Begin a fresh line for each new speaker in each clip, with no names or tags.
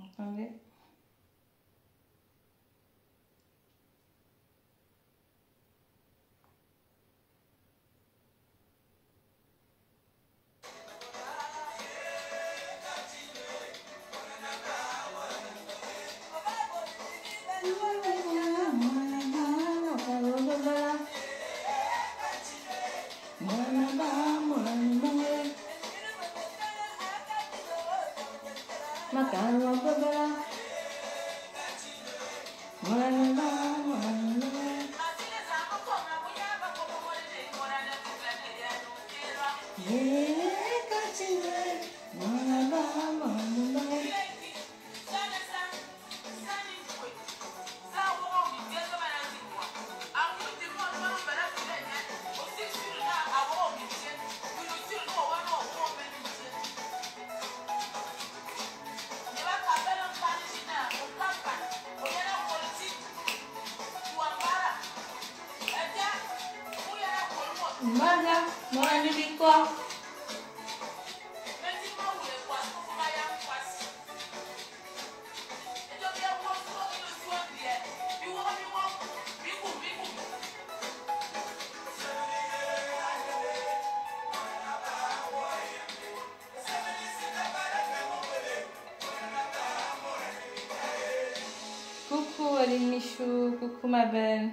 Attendez. Mana, mana di kau? Coucou Aline Michou, coucou ma belle.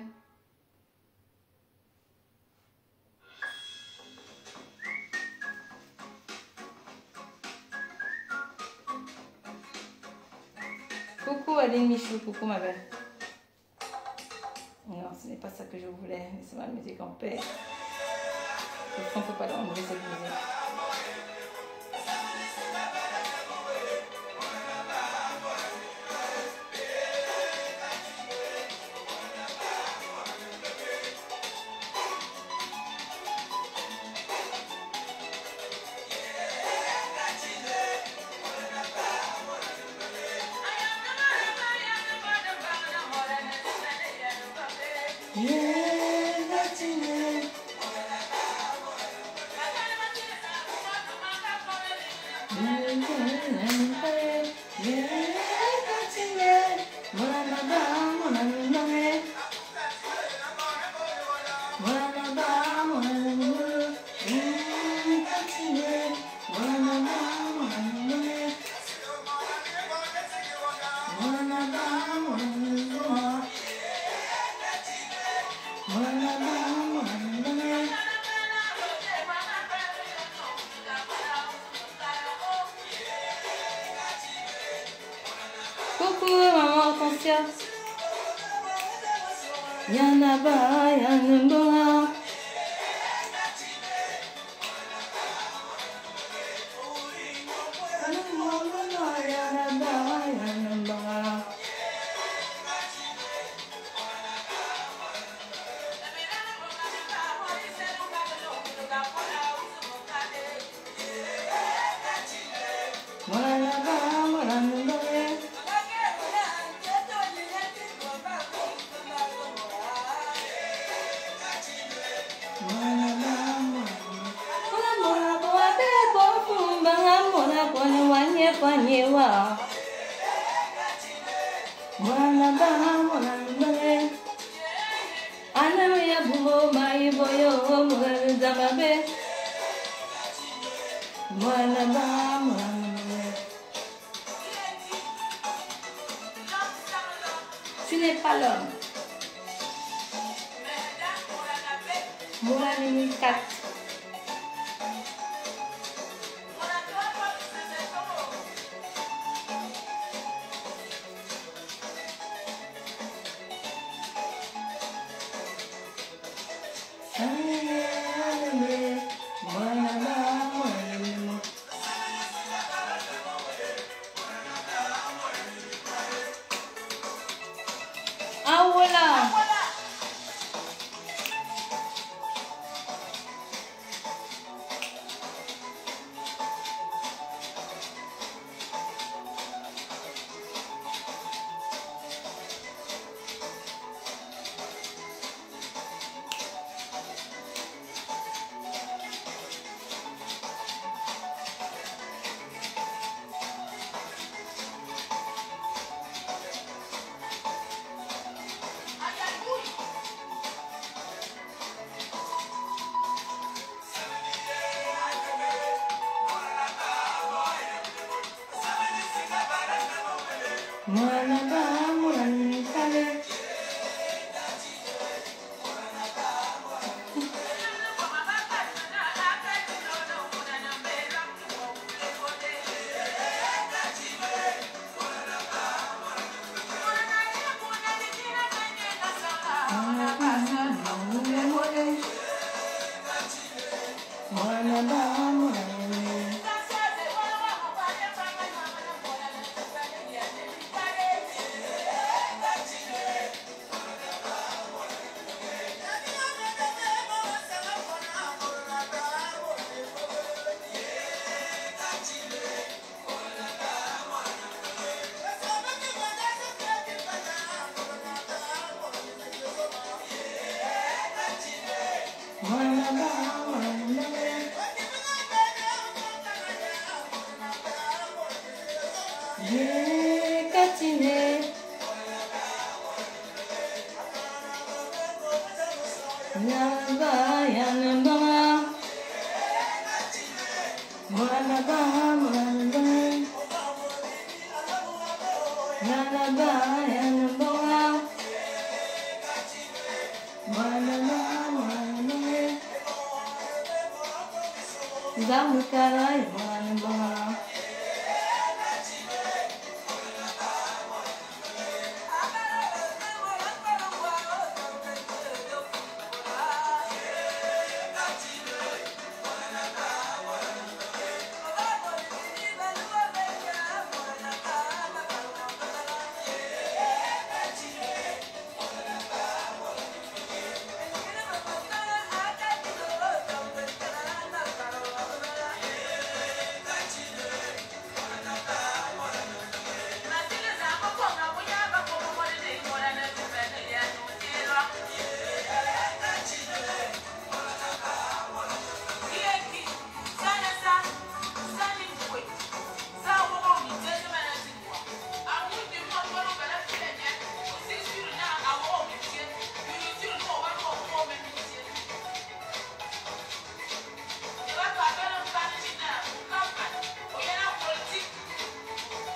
Coucou Aline Michou, coucou ma belle. Non, ce n'est pas ça que je voulais, mais c'est ma musique en paix. On ne peut pas l'enlever cette musique. Coucou maman Hortensia. Yanaba, Yanaba. Wanyewa Tu n'es pas l'homme. Moula numéro 4. Ah voilà.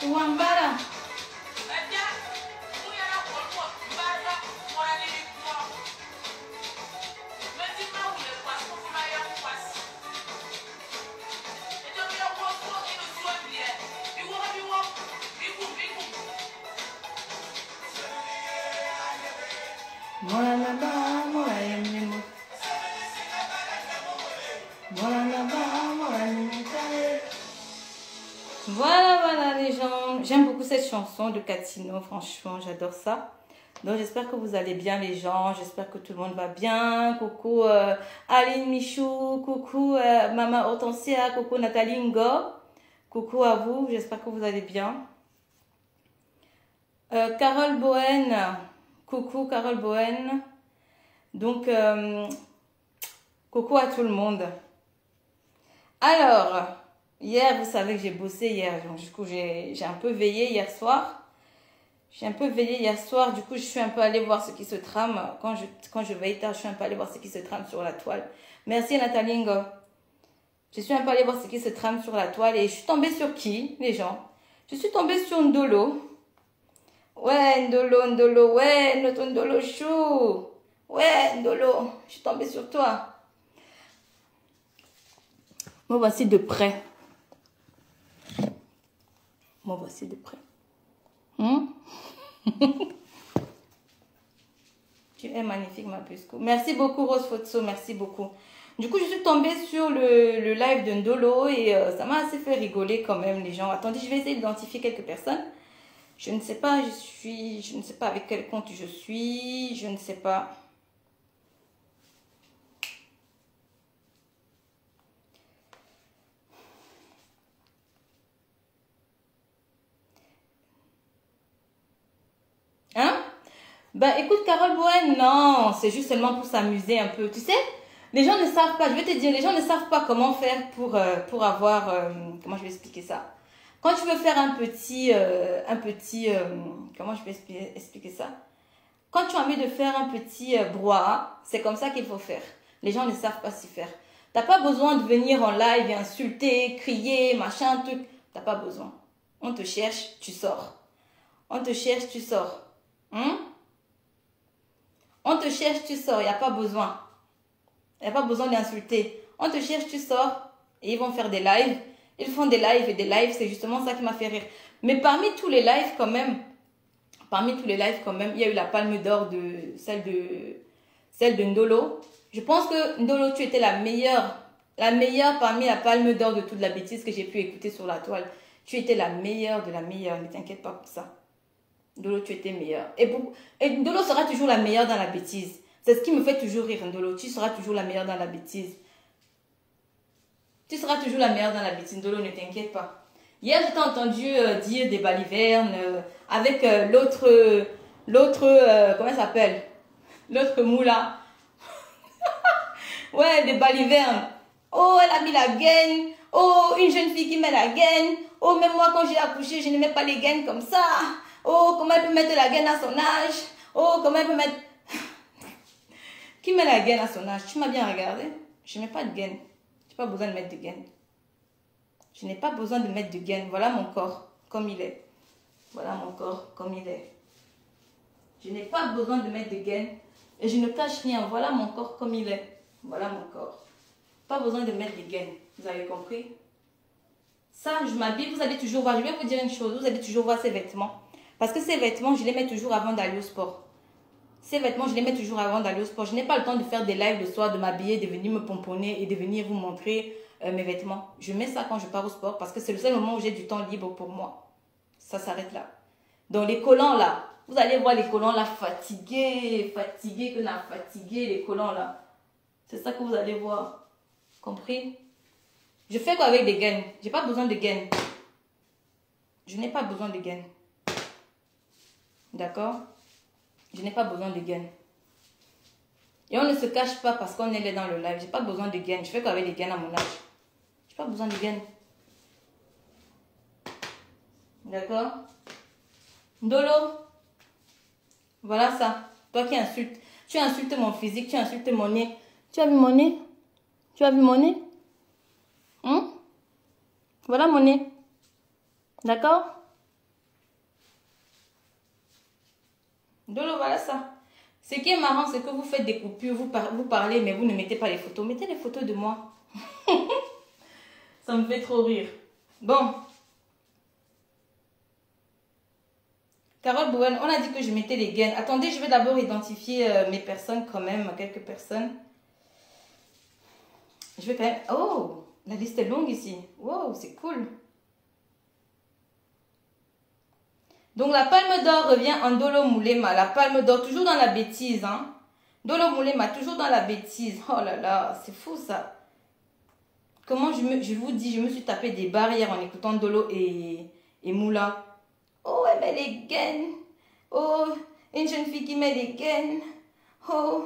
Wambara. Voilà, voilà les gens, j'aime beaucoup cette chanson de Catino, franchement, j'adore ça. Donc j'espère que vous allez bien les gens, j'espère que tout le monde va bien. Coucou Aline Michou, coucou Maman Hortensia, coucou Nathalie Ngo, coucou à vous, j'espère que vous allez bien. Carole Bohen, coucou Carole Bohen. Donc, coucou à tout le monde. Alors, hier, vous savez que j'ai bossé hier, donc du coup, j'ai un peu veillé hier soir. J'ai un peu veillé hier soir, du coup je suis un peu allée voir ce qui se trame. Quand je veille tard, je suis un peu allée voir ce qui se trame sur la toile. Merci Nathalie Ngo. Je suis un peu allée voir ce qui se trame sur la toile et je suis tombée sur qui, les gens? Je suis tombée sur Ndolo. Ouais, Ndolo, ouais, notre Ndolo chou. Ouais, Ndolo, je suis tombée sur toi. Me voici de près. Me voici de près. Tu es magnifique, ma puce. Merci beaucoup, Rose Fotso. Merci beaucoup. Du coup, je suis tombée sur le live de Ndolo et ça m'a assez fait rigoler quand même, les gens. Attendez, je vais essayer d'identifier quelques personnes. Je ne sais pas, je ne sais pas avec quel compte je suis. Je ne sais pas. Hein? Bah écoute, Carole Bowen, non, c'est juste seulement pour s'amuser un peu. Tu sais, les gens ne savent pas, je vais te dire, les gens ne savent pas comment faire pour avoir, comment je vais expliquer ça? Quand tu veux faire comment je vais expliquer ça? Quand tu as envie de faire un petit brouhaha, c'est comme ça qu'il faut faire. Les gens ne savent pas s'y faire. T'as pas besoin de venir en live et insulter, crier, machin, truc. T'as pas besoin. On te cherche, tu sors. On te cherche, tu sors. On te cherche, tu sors. Il n'y a pas besoin. Il n'y a pas besoin d'insulter. On te cherche, tu sors. Et ils vont faire des lives. Ils font des lives et des lives. C'est justement ça qui m'a fait rire. Mais parmi tous les lives quand même, il y a eu la palme d'or de celle de Ndolo. Je pense que Ndolo, tu étais la meilleure parmi la palme d'or de toute la bêtise que j'ai pu écouter sur la toile. Tu étais la meilleure de la meilleure. Ne t'inquiète pas pour ça. Ndolo, tu étais meilleure. Et Ndolo sera toujours la meilleure dans la bêtise. C'est ce qui me fait toujours rire, Ndolo. Tu seras toujours la meilleure dans la bêtise. Tu seras toujours la meilleure dans la bêtise, Ndolo, ne t'inquiète pas. Hier, j'ai entendu dire des balivernes avec l'autre, comment elle s'appelle? L'autre moula. Ouais, des balivernes. Oh, elle a mis la gaine. Oh, une jeune fille qui met la gaine. Oh, même moi, quand j'ai accouché, je ne mets pas les gaines comme ça. Oh, comment elle peut mettre la gaine à son âge? Oh, comment elle peut mettre... Qui met la gaine à son âge? Tu m'as bien regardé? Je ne mets pas de gaine. Je n'ai pas besoin de mettre de gaine. Je n'ai pas besoin de mettre de gaine. Voilà mon corps, comme il est. Voilà mon corps, comme il est. Je n'ai pas besoin de mettre de gaine. Et je ne cache rien. Voilà mon corps, comme il est. Voilà mon corps. Pas besoin de mettre de gaine. Vous avez compris? Ça, je m'habille. Vous allez toujours voir. Je vais vous dire une chose. Vous allez toujours voir ces vêtements. Parce que ces vêtements, je les mets toujours avant d'aller au sport. Ces vêtements, je les mets toujours avant d'aller au sport. Je n'ai pas le temps de faire des lives le soir, de m'habiller, de venir me pomponner et de venir vous montrer mes vêtements. Je mets ça quand je pars au sport parce que c'est le seul moment où j'ai du temps libre pour moi. Ça s'arrête là. Donc les collants là, vous allez voir les collants là fatigués, les collants là. C'est ça que vous allez voir. Compris? Je fais quoi avec des gaines? J'ai pas besoin de gaines. Je n'ai pas besoin de gaines. D'accord? Je n'ai pas besoin de gaines. Et on ne se cache pas parce qu'on est là dans le live. J'ai pas besoin de gaines. Je fais quoi avec des gaines à mon âge? J'ai pas besoin de gaines. D'accord? Ndolo. Voilà ça. Toi qui insultes. Tu insultes mon physique. Tu insultes mon nez. Tu as vu mon nez? Tu as vu mon nez? Voilà mon nez. D'accord? Ndolo, voilà ça. Ce qui est marrant, c'est que vous faites des coupures, vous parlez, mais vous ne mettez pas les photos. Mettez les photos de moi. Ça me fait trop rire. Bon. Carole Bowen, on a dit que je mettais les gaines. Attendez, je vais d'abord identifier mes personnes quand même, quelques personnes. Je vais quand même... Oh, la liste est longue ici. Wow, c'est cool. Donc la palme d'or revient en Ndolo Moulema. La palme d'or, toujours dans la bêtise. Hein? Ndolo Moulema, toujours dans la bêtise. Oh là là, c'est fou ça. Comment je vous dis, je me suis tapé des barrières en écoutant Ndolo et Moula. Oh, elle met les gaines. Oh, une jeune fille qui met des gaines. Oh,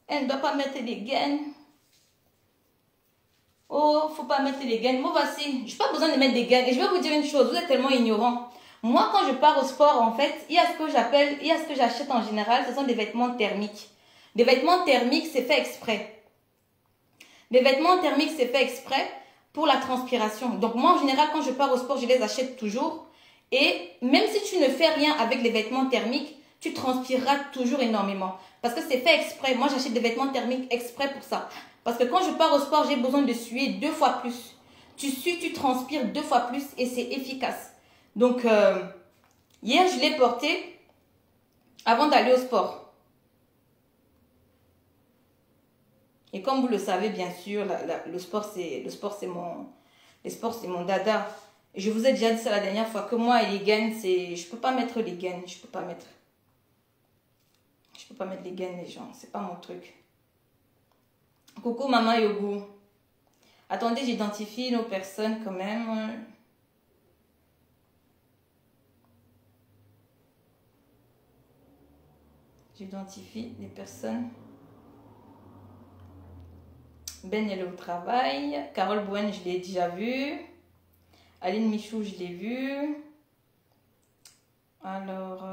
elle ne doit pas mettre des gaines. Oh, faut pas mettre les gaines. Moi, voici, je n'ai pas besoin de mettre des gaines. Et je vais vous dire une chose, vous êtes tellement ignorants. Moi, quand je pars au sport, en fait, il y a ce que j'achète en général, ce sont des vêtements thermiques. Des vêtements thermiques, c'est fait exprès. Des vêtements thermiques, c'est fait exprès pour la transpiration. Donc moi, en général, quand je pars au sport, je les achète toujours. Et même si tu ne fais rien avec les vêtements thermiques, tu transpireras toujours énormément. Parce que c'est fait exprès. Moi, j'achète des vêtements thermiques exprès pour ça. Parce que quand je pars au sport, j'ai besoin de suer 2 fois plus. Tu sues, tu transpires 2 fois plus et c'est efficace. Donc, hier, je l'ai porté avant d'aller au sport. Et comme vous le savez, bien sûr, le sport, c'est mon dada. Je vous ai déjà dit ça la dernière fois, que moi, les gaines, je peux pas mettre les gaines. Je peux pas mettre les gaines, les gens. C'est pas mon truc. Coucou, maman Yogo. Attendez, j'identifie nos personnes quand même. J'identifie les personnes. Ben, elle est au travail. Carole Bouen, je l'ai déjà vue. Aline Michou, je l'ai vue. Alors,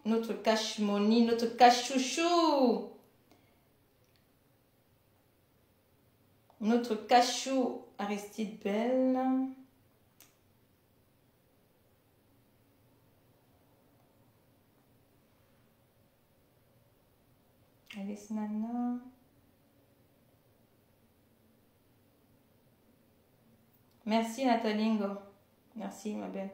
notre cache-moni, notre cache-chouchou. Notre cachou Aristide Belle. Alice Nana. Merci Nathalie Ngo. Merci ma belle.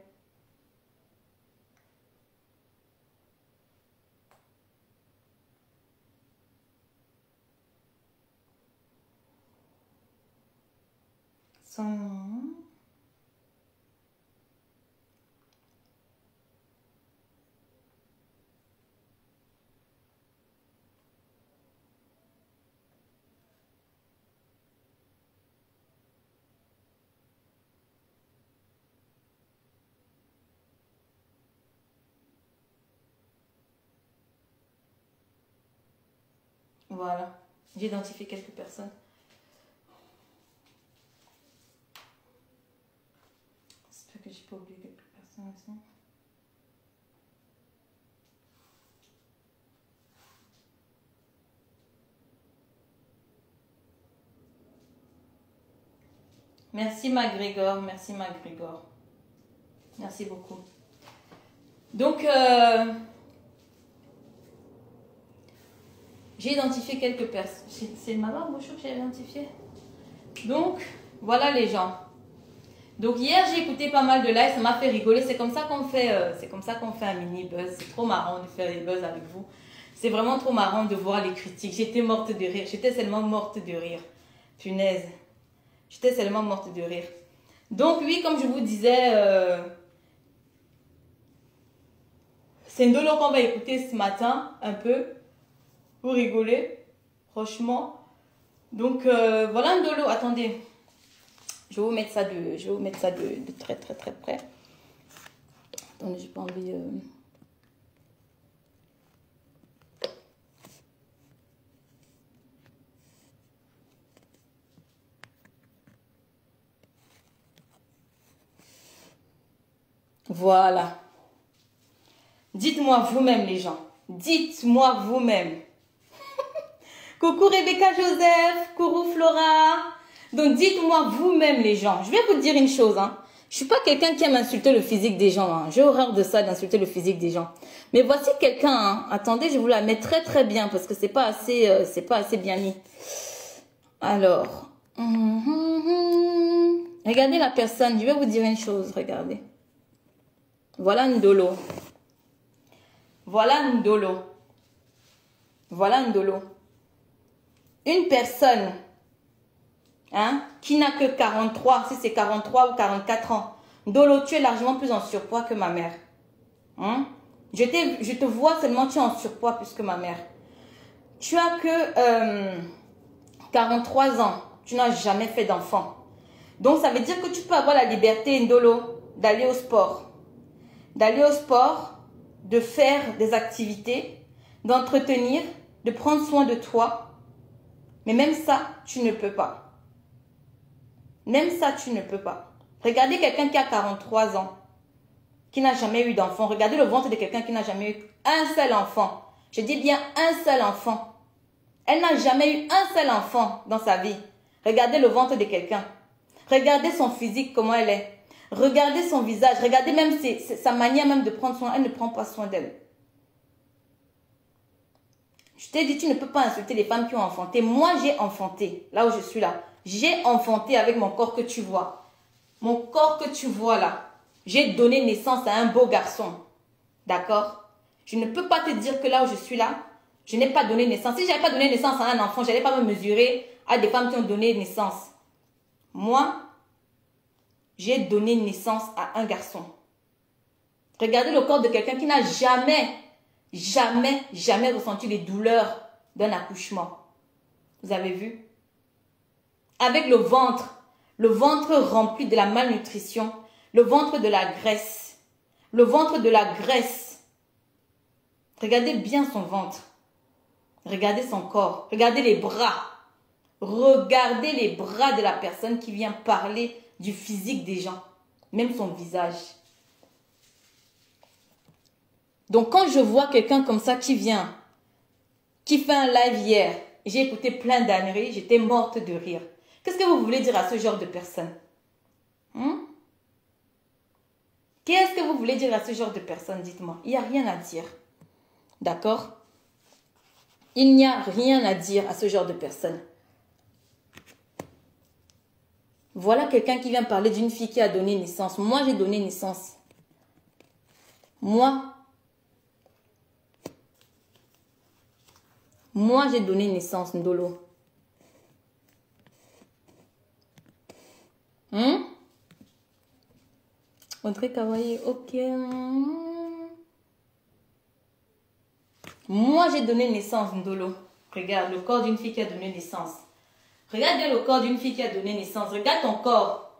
Son nom. Voilà, j'ai identifié quelques personnes. J'espère que j'ai pas oublié quelques personnes aussi. Merci MacGregor, merci MacGregor. Merci beaucoup. Donc, j'ai identifié quelques personnes. C'est ma barbe que j'ai identifié. Donc, voilà les gens. Donc, hier, j'ai écouté pas mal de live. Ça m'a fait rigoler. C'est comme ça qu'on fait, un mini buzz. C'est trop marrant de faire des buzz avec vous. C'est vraiment trop marrant de voir les critiques. J'étais morte de rire. J'étais seulement morte de rire. Punaise. J'étais seulement morte de rire. Donc, oui, comme je vous disais, c'est Ndolo qu'on va écouter ce matin, un peu, pour rigoler, franchement. Donc, voilà Ndolo. Attendez, je vais vous mettre ça de très, très, très près. Attendez, j'ai pas envie... Voilà. Dites-moi vous-même, les gens. Dites-moi vous-même. Coucou Rebecca Joseph. Coucou Flora. Donc, dites-moi vous-même, les gens. Je vais vous dire une chose. Hein. Je ne suis pas quelqu'un qui aime insulter le physique des gens. Hein. J'ai horreur de ça, d'insulter le physique des gens. Mais voici quelqu'un. Hein. Attendez, je vous la mets très, très bien parce que c'est pas assez bien mis. Alors. Regardez la personne. Je vais vous dire une chose. Regardez. Voilà Ndolo. Voilà Ndolo. Voilà Ndolo. Une personne hein, qui n'a que 43, si c'est 43 ou 44 ans. Ndolo, tu es largement plus en surpoids que ma mère. Hein? Je te vois seulement, tu es en surpoids plus que ma mère. Tu as que 43 ans. Tu n'as jamais fait d'enfant. Donc, ça veut dire que tu peux avoir la liberté, Ndolo, d'aller au sport. D'aller au sport, de faire des activités, d'entretenir, de prendre soin de toi. Mais même ça, tu ne peux pas. Même ça, tu ne peux pas. Regardez quelqu'un qui a 43 ans. qui n'a jamais eu d'enfant. Regardez le ventre de quelqu'un qui n'a jamais eu un seul enfant. Je dis bien un seul enfant. Elle n'a jamais eu un seul enfant dans sa vie. Regardez le ventre de quelqu'un. Regardez son physique, comment elle est. Regardez son visage. Regardez même sa manière même de prendre soin. Elle ne prend pas soin d'elle. Je t'ai dit, tu ne peux pas insulter les femmes qui ont enfanté. Moi, j'ai enfanté. Là où je suis là. J'ai enfanté avec mon corps que tu vois. Mon corps que tu vois là. J'ai donné naissance à un beau garçon. D'accord? Je ne peux pas te dire que là où je suis là, je n'ai pas donné naissance. Si je n'avais pas donné naissance à un enfant, je n'allais pas me mesurer à des femmes qui ont donné naissance. Moi, j'ai donné naissance à un garçon. Regardez le corps de quelqu'un qui n'a jamais ressenti les douleurs d'un accouchement. Vous avez vu? Avec le ventre rempli de la malnutrition, le ventre de la graisse, le ventre de la graisse. Regardez bien son ventre. Regardez son corps. Regardez les bras. Regardez les bras de la personne qui vient parler du physique des gens. Même son visage. Donc quand je vois quelqu'un comme ça qui vient, qui fait un live hier, j'ai écouté plein d'âneries, j'étais morte de rire. Qu'est-ce que vous voulez dire à ce genre de personne? Qu'est-ce que vous voulez dire à ce genre de personne? Dites-moi. Il n'y a rien à dire. D'accord? Il n'y a rien à dire à ce genre de personne. Voilà quelqu'un qui vient parler d'une fille qui a donné naissance. Moi, j'ai donné naissance. Moi, j'ai donné naissance, Ndolo. Audrey Kawaii, ok. Moi, j'ai donné naissance, Ndolo. Regarde, le corps d'une fille qui a donné naissance. Regarde bien le corps d'une fille qui a donné naissance. Regarde ton corps.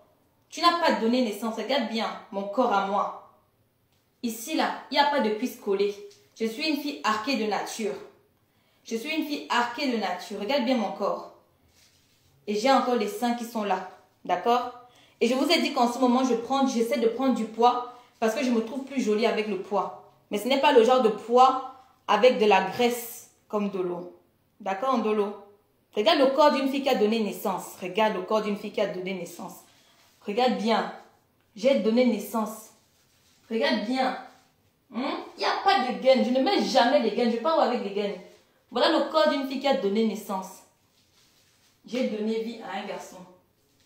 Tu n'as pas donné naissance. Regarde bien mon corps à moi. Ici, là, il n'y a pas de cuisse collée. Je suis une fille arquée de nature. Je suis une fille arquée de nature. Regarde bien mon corps. Et j'ai encore les seins qui sont là. D'accord? Et je vous ai dit qu'en ce moment, j'essaie de prendre du poids parce que je me trouve plus jolie avec le poids. Mais ce n'est pas le genre de poids avec de la graisse comme Ndolo. D'accord, Ndolo? Regarde le corps d'une fille qui a donné naissance. Regarde le corps d'une fille qui a donné naissance. Regarde bien. J'ai donné naissance. Regarde bien. Il n'y a pas de gaines. Je ne mets jamais les gaines. Je ne vais pas avec les gaines. Voilà le corps d'une fille qui a donné naissance. J'ai donné vie à un garçon.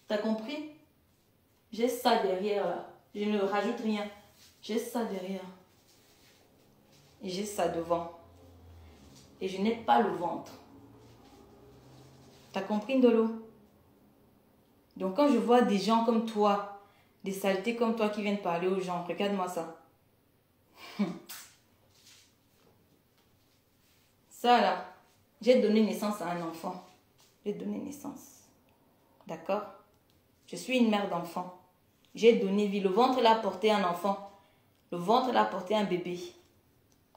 T'as compris? J'ai ça derrière là. Je ne rajoute rien. J'ai ça derrière. Et j'ai ça devant. Et je n'ai pas le ventre. T'as compris, Ndolo? Donc quand je vois des gens comme toi, des saletés comme toi qui viennent parler aux gens, regarde-moi ça. Ça là, j'ai donné naissance à un enfant. J'ai donné naissance. D'accord? Je suis une mère d'enfant. J'ai donné vie. Le ventre l'a porté un enfant. Le ventre l'a porté un bébé.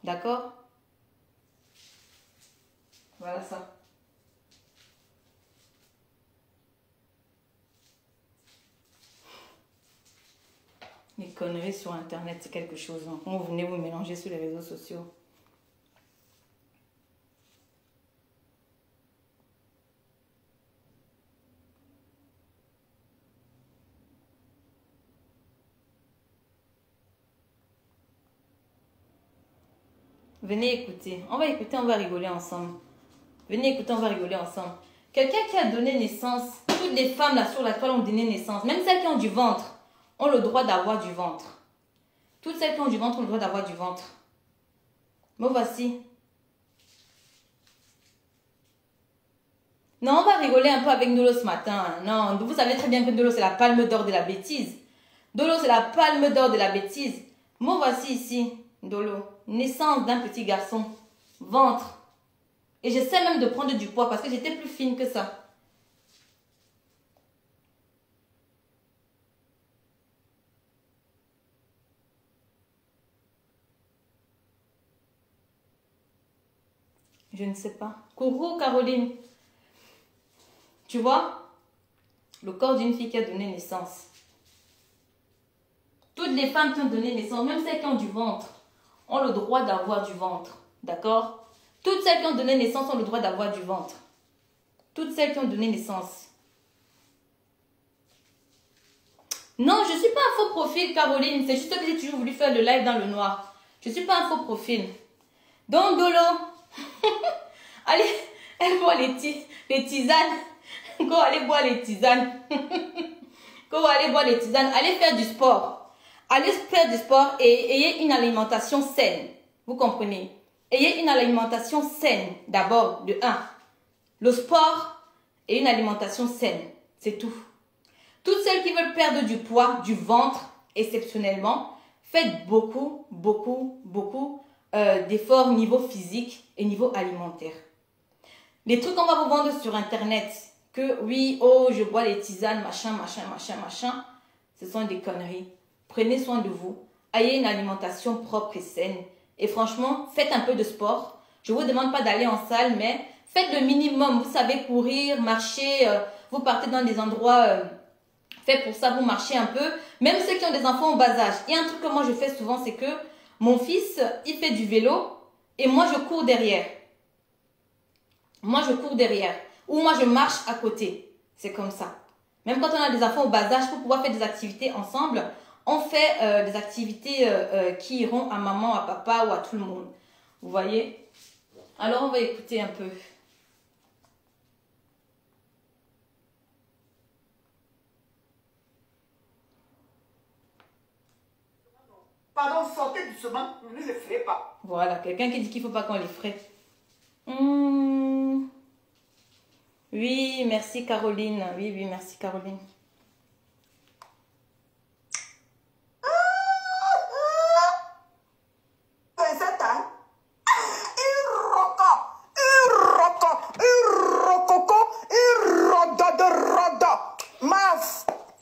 D'accord? Voilà ça. Les conneries sur Internet, c'est quelque chose. Hein. Quand vous venez vous mélanger sur les réseaux sociaux. Venez écouter. On va écouter, on va rigoler ensemble. Venez écouter, on va rigoler ensemble. Quelqu'un qui a donné naissance, toutes les femmes là sur la toile ont donné naissance, même celles qui ont du ventre, ont le droit d'avoir du ventre. Toutes celles qui ont du ventre ont le droit d'avoir du ventre. Me voici. Non, on va rigoler un peu avec Ndolo ce matin. Non, vous savez très bien que Ndolo c'est la palme d'or de la bêtise. Ndolo c'est la palme d'or de la bêtise. Me voici ici, Ndolo. Naissance d'un petit garçon. Ventre. Et j'essaie même de prendre du poids parce que j'étais plus fine que ça. Je ne sais pas. Coucou Caroline. Tu vois? Le corps d'une fille qui a donné naissance. Toutes les femmes qui ont donné naissance, même celles qui ont du ventre, ont le droit d'avoir du ventre. D'accord? Toutes celles qui ont donné naissance ont le droit d'avoir du ventre. Toutes celles qui ont donné naissance. Non, je ne suis pas un faux profil, Caroline. C'est juste que j'ai toujours voulu faire le live dans le noir. Je ne suis pas un faux profil. Donc, Dolo, allez, elle boit les tisanes. Go, allez boire les tisanes. Go, allez boire les tisanes. Allez faire du sport. Allez faire du sport et ayez une alimentation saine. Vous comprenez? Ayez une alimentation saine, d'abord, de 1. Le sport et une alimentation saine. C'est tout. Toutes celles qui veulent perdre du poids, du ventre, exceptionnellement, faites beaucoup d'efforts niveau physique et niveau alimentaire. Les trucs qu'on va vous vendre sur Internet, que oui, oh, je bois les tisanes, machin, ce sont des conneries. Prenez soin de vous. Ayez une alimentation propre et saine. Et franchement, faites un peu de sport. Je ne vous demande pas d'aller en salle, mais faites le minimum. Vous savez courir, marcher, vous partez dans des endroits faits pour ça, vous marchez un peu. Même ceux qui ont des enfants au bas âge. Et un truc que moi je fais souvent, c'est que mon fils, il fait du vélo et moi je cours derrière. Moi je cours derrière. Ou moi je marche à côté. C'est comme ça. Même quand on a des enfants au bas âge, pour pouvoir faire des activités ensemble, on fait des activités qui iront à maman, à papa ou à tout le monde. Vous voyez? Alors, on va écouter un peu.
Pardon, sortez doucement, ne les ferez pas.
Voilà, quelqu'un qui dit qu'il ne faut pas qu'on les ferait. Oui, merci Caroline. Oui, merci Caroline.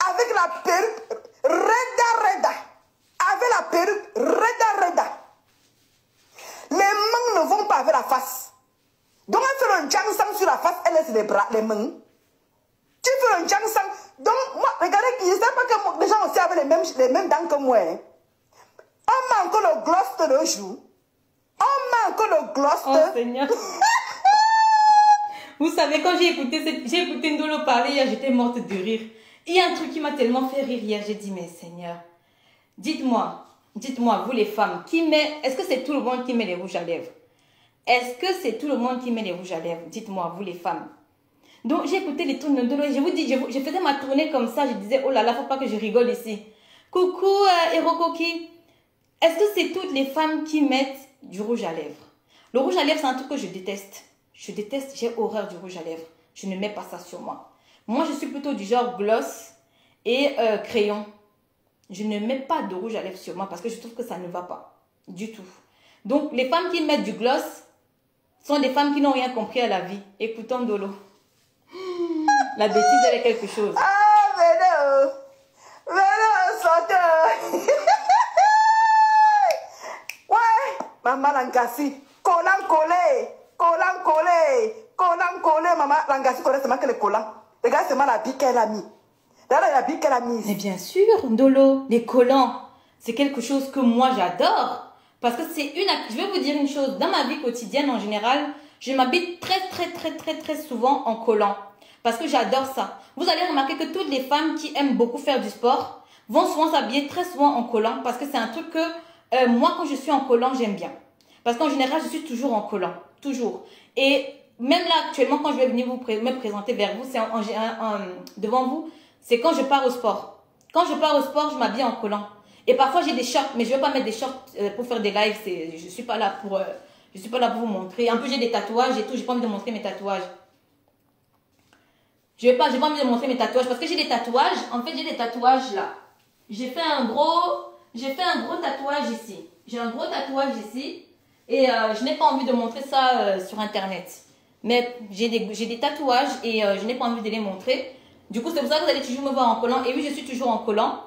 Avec la perruque reda. Avec la perruque reda. Les mains ne vont pas avec la face. Donc elle fait un jangsang sur la face, elle laisse les bras, les mains. Tu fais un jangsang. Donc moi, regardez, je ne sais pas que les gens aussi avaient les mêmes dents que moi. Hein. On met encore le gloss de le jour. On met encore le gloss de...
Oh Seigneur. Vous savez, quand j'ai écouté Ndolo parler hier, j'étais morte de rire. Il y a un truc qui m'a tellement fait rire hier. J'ai dit, mais Seigneur, dites-moi, vous les femmes, est-ce que c'est tout le monde qui met les rouges à lèvres? Est-ce que c'est tout le monde qui met les rouges à lèvres? Dites-moi, vous les femmes. Donc, j'ai écouté les tournées de Ndolo et je vous dis, je faisais ma tournée comme ça. Je disais, oh là là, faut pas que je rigole ici. Coucou, Hirokoki. Est-ce que c'est toutes les femmes qui mettent du rouge à lèvres? Le rouge à lèvres, c'est un truc que je déteste. Je déteste, j'ai horreur du rouge à lèvres. Je ne mets pas ça sur moi. Moi, je suis plutôt du genre gloss et crayon. Je ne mets pas de rouge à lèvres sur moi parce que je trouve que ça ne va pas du tout. Donc, les femmes qui mettent du gloss sont des femmes qui n'ont rien compris à la vie. Écoutons Dolo. La bêtise, elle est quelque chose.
Ah, venez, sortez. Ouais, maman Langassi, collant collé, maman Langassi connaît seulement que les collants. Regarde seulement la bille qu'elle a mis. Regarde la bille qu'elle a mise.
Mais bien sûr, Ndolo, les collants, c'est quelque chose que moi j'adore. Parce que c'est je vais vous dire une chose, dans ma vie quotidienne en général, je m'habille très souvent en collant. Parce que j'adore ça. Vous allez remarquer que toutes les femmes qui aiment beaucoup faire du sport vont souvent s'habiller très souvent en collant. Parce que c'est un truc que moi, quand je suis en collant, j'aime bien. Parce qu'en général, je suis toujours en collant. Toujours. Et même là, actuellement, quand je vais venir me présenter vers vous, c'est devant vous, c'est quand je pars au sport. Quand je pars au sport, je m'habille en collant. Et parfois, j'ai des shorts, mais je ne vais pas mettre des shorts pour faire des lives. Je ne suis pas là pour vous montrer. En plus, j'ai des tatouages et tout. Je n'ai pas envie de montrer mes tatouages. Je n'ai pas envie de montrer mes tatouages parce que j'ai des tatouages. En fait, j'ai des tatouages là. J'ai fait un gros tatouage ici. J'ai un gros tatouage ici. Et je n'ai pas envie de montrer ça sur Internet. Mais j'ai des tatouages et je n'ai pas envie de les montrer. Du coup, c'est pour ça que vous allez toujours me voir en collant. Et oui, je suis toujours en collant.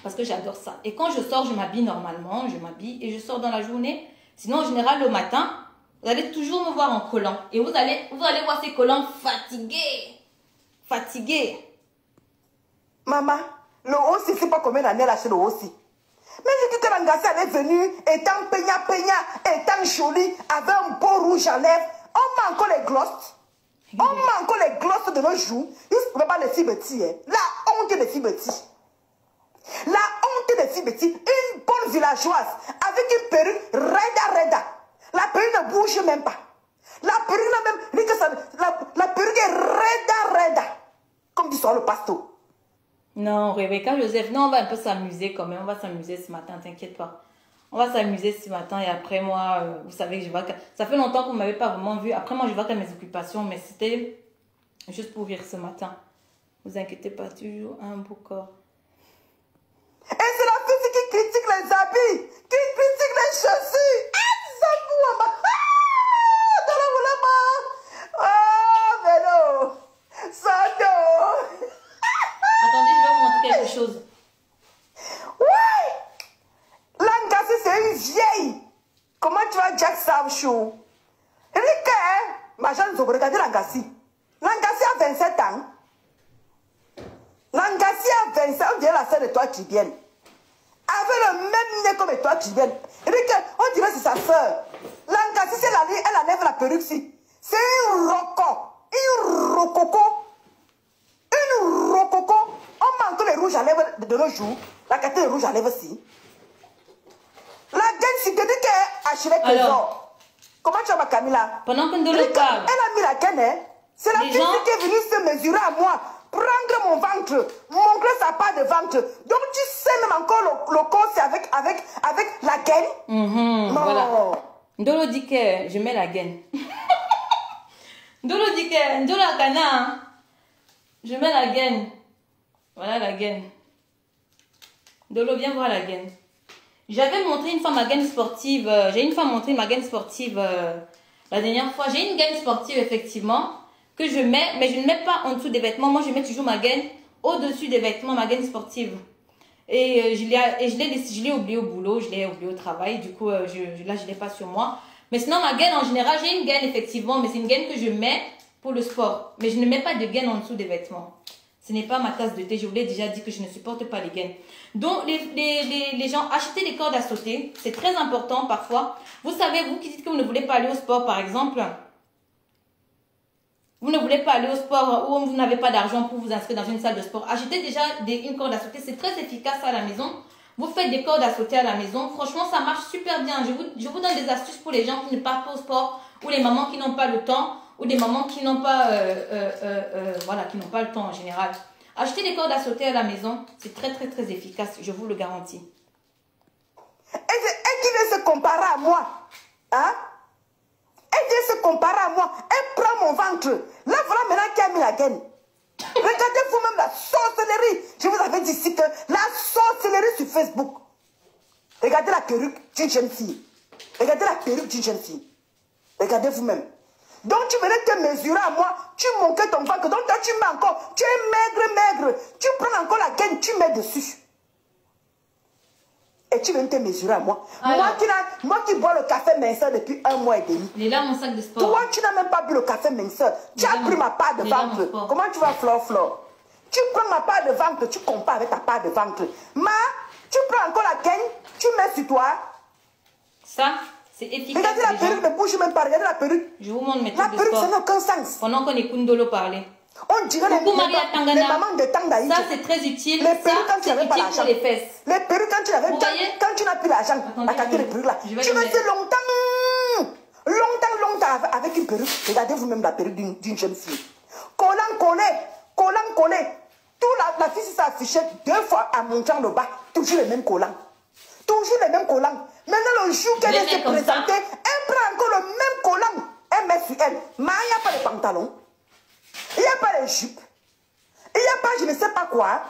Parce que j'adore ça. Et quand je sors, je m'habille normalement. Je m'habille et je sors dans la journée. Sinon, en général, le matin, vous allez toujours me voir en collant. Et vous allez voir ces collants fatigués. Fatigués.
Maman, Le aussi, c'est pas combien d'années elle a acheté le aussi. Mais j'ai dit que l'Angassi, elle est venue, étant peigna, étant jolie, avec un beau rouge à lèvres. On met encore les glosses. On met encore les glosses de nos joues. Ils ne pouvaient pas les filles petits. Hein. La honte des filles petits. La honte des filles petits. Une bonne villageoise, avec une perruque reda. La perruque ne bouge même pas. La perruque n'a même... La perruque est reda. Comme dit sur le pasteur.
Non, Rebecca Joseph, non, on va un peu s'amuser quand même. On va s'amuser ce matin, t'inquiète pas. On va s'amuser ce matin et après moi, vous savez que je vois que... Ça fait longtemps qu'on ne m'avait pas vraiment vu. Après moi, je vois que mes occupations, mais c'était juste pour rire ce matin. Vous inquiétez pas, toujours un beau corps.
Et c'est la fille qui critique les habits, qui critique les chaussures. Ah, ça vous, maman. Ah, vélo. Sando.
Attendez, je vais vous montrer quelque chose.
Ouais. L'Angassi, c'est une vieille. Comment tu vas, Jack Savchou? Rika, hein? Ma jeune, regardez l'Angassi. L'Angassi a 27 ans. L'Angassi a 27 ans. On dirait la sœur de toi, Tibienne. Avec le même nez comme toi, Tibienne. Rika, on dirait que c'est sa sœur. L'Angassi, c'est elle enlève la perruque, si. C'est une rococo. Une rococo. Une rococo. On manque les rouges à lèvres de nos jours. La qualité de rouge à lèvres aussi. La gaine, si tu dis qu'elle a acheté les trésors. Comment tu vas, ma Camilla?
Pendant que Ndolo parle.
Elle a mis la gaine, hein. C'est la fille qui est venue se mesurer à moi. Prendre mon ventre. Montrer sa part de ventre. Donc tu sais même encore le corps, c'est avec la gaine.
Non. Voilà. Ndolo dit que je mets la gaine. Ndolo dit que Ndolo a gagné. Hein? Je mets la gaine. Voilà la gaine. Ndolo, viens voir la gaine. J'avais montré une fois ma gaine sportive. J'ai une fois montré ma gaine sportive la dernière fois. J'ai une gaine sportive, effectivement, que je mets, mais je ne mets pas en dessous des vêtements. Moi, je mets toujours ma gaine au-dessus des vêtements, ma gaine sportive. Et je l'ai oublié au boulot, je l'ai oublié au travail. Du coup, là, je ne l'ai pas sur moi. Mais sinon, ma gaine, en général, j'ai une gaine, effectivement, mais c'est une gaine que je mets pour le sport. Mais je ne mets pas de gaine en dessous des vêtements. Ce n'est pas ma tasse de thé. Je vous l'ai déjà dit que je ne supporte pas les gaines. Donc, les gens, achetez des cordes à sauter. C'est très important parfois. Vous savez, vous qui dites que vous ne voulez pas aller au sport, par exemple. Vous ne voulez pas aller au sport ou vous n'avez pas d'argent pour vous inscrire dans une salle de sport. Achetez déjà une corde à sauter. C'est très efficace à la maison. Vous faites des cordes à sauter à la maison. Franchement, ça marche super bien. Je vous donne des astuces pour les gens qui ne partent pas au sport ou les mamans qui n'ont pas le temps. Ou des mamans qui n'ont pas, voilà, qui n'ont pas le temps en général. Acheter des cordes à sauter à la maison, c'est très très très efficace, je vous le garantis.
Et qui veut se comparer à moi, hein? Elle vient se comparer à moi, elle prend mon ventre. Là, voilà maintenant qui a mis la gaine. Regardez vous-même la sorcellerie. Je vous avais dit ici que la sorcellerie sur Facebook. Regardez la perruque d'une jeune fille. Regardez la perruque d'une jeune fille. Regardez vous-même. Donc tu venais te mesurer à moi, tu manquais ton ventre, donc toi tu mets encore, tu es maigre, tu prends encore la gaine, tu mets dessus. Et tu viens te mesurer à moi. Alors, moi qui bois le café minceur depuis 1 mois et demi.
Il est là mon sac de sport.
Toi tu n'as même pas bu le café minceur, tu as pris ma part de ventre. Comment tu vas Flore? Tu prends ma part de ventre, tu compares avec ta part de ventre. Tu prends encore la gaine, tu mets sur toi.
Ça c'est efficace.
Regardez la perruque, ne bouge même pas. Regardez la perruque.
Je vous montre mes trucs de sport.
La perruque, ça n'a aucun sens.
Pendant qu'on écoute Ndolo parler.
On dirait les mamans de Tangaï.
Ça, c'est très utile.
Les perruques, quand tu n'avais pas l'argent.
Les fesses.
Les perruques, quand tu n'avais pas quand tu n'as plus l'argent. Regardez les perruques là. Tu restes longtemps avec une perruque. Regardez vous-même la perruque d'une jeune fille. Collant collé. Tout la fille s'est affichée 2 fois en montant le bas. Toujours les mêmes collants. Maintenant, le jour qu'elle s'est présentée, elle prend encore le même collant. Elle met sur elle. Mais il n'y a pas de pantalon. Il n'y a pas de jupe. Il n'y a pas je ne sais pas quoi.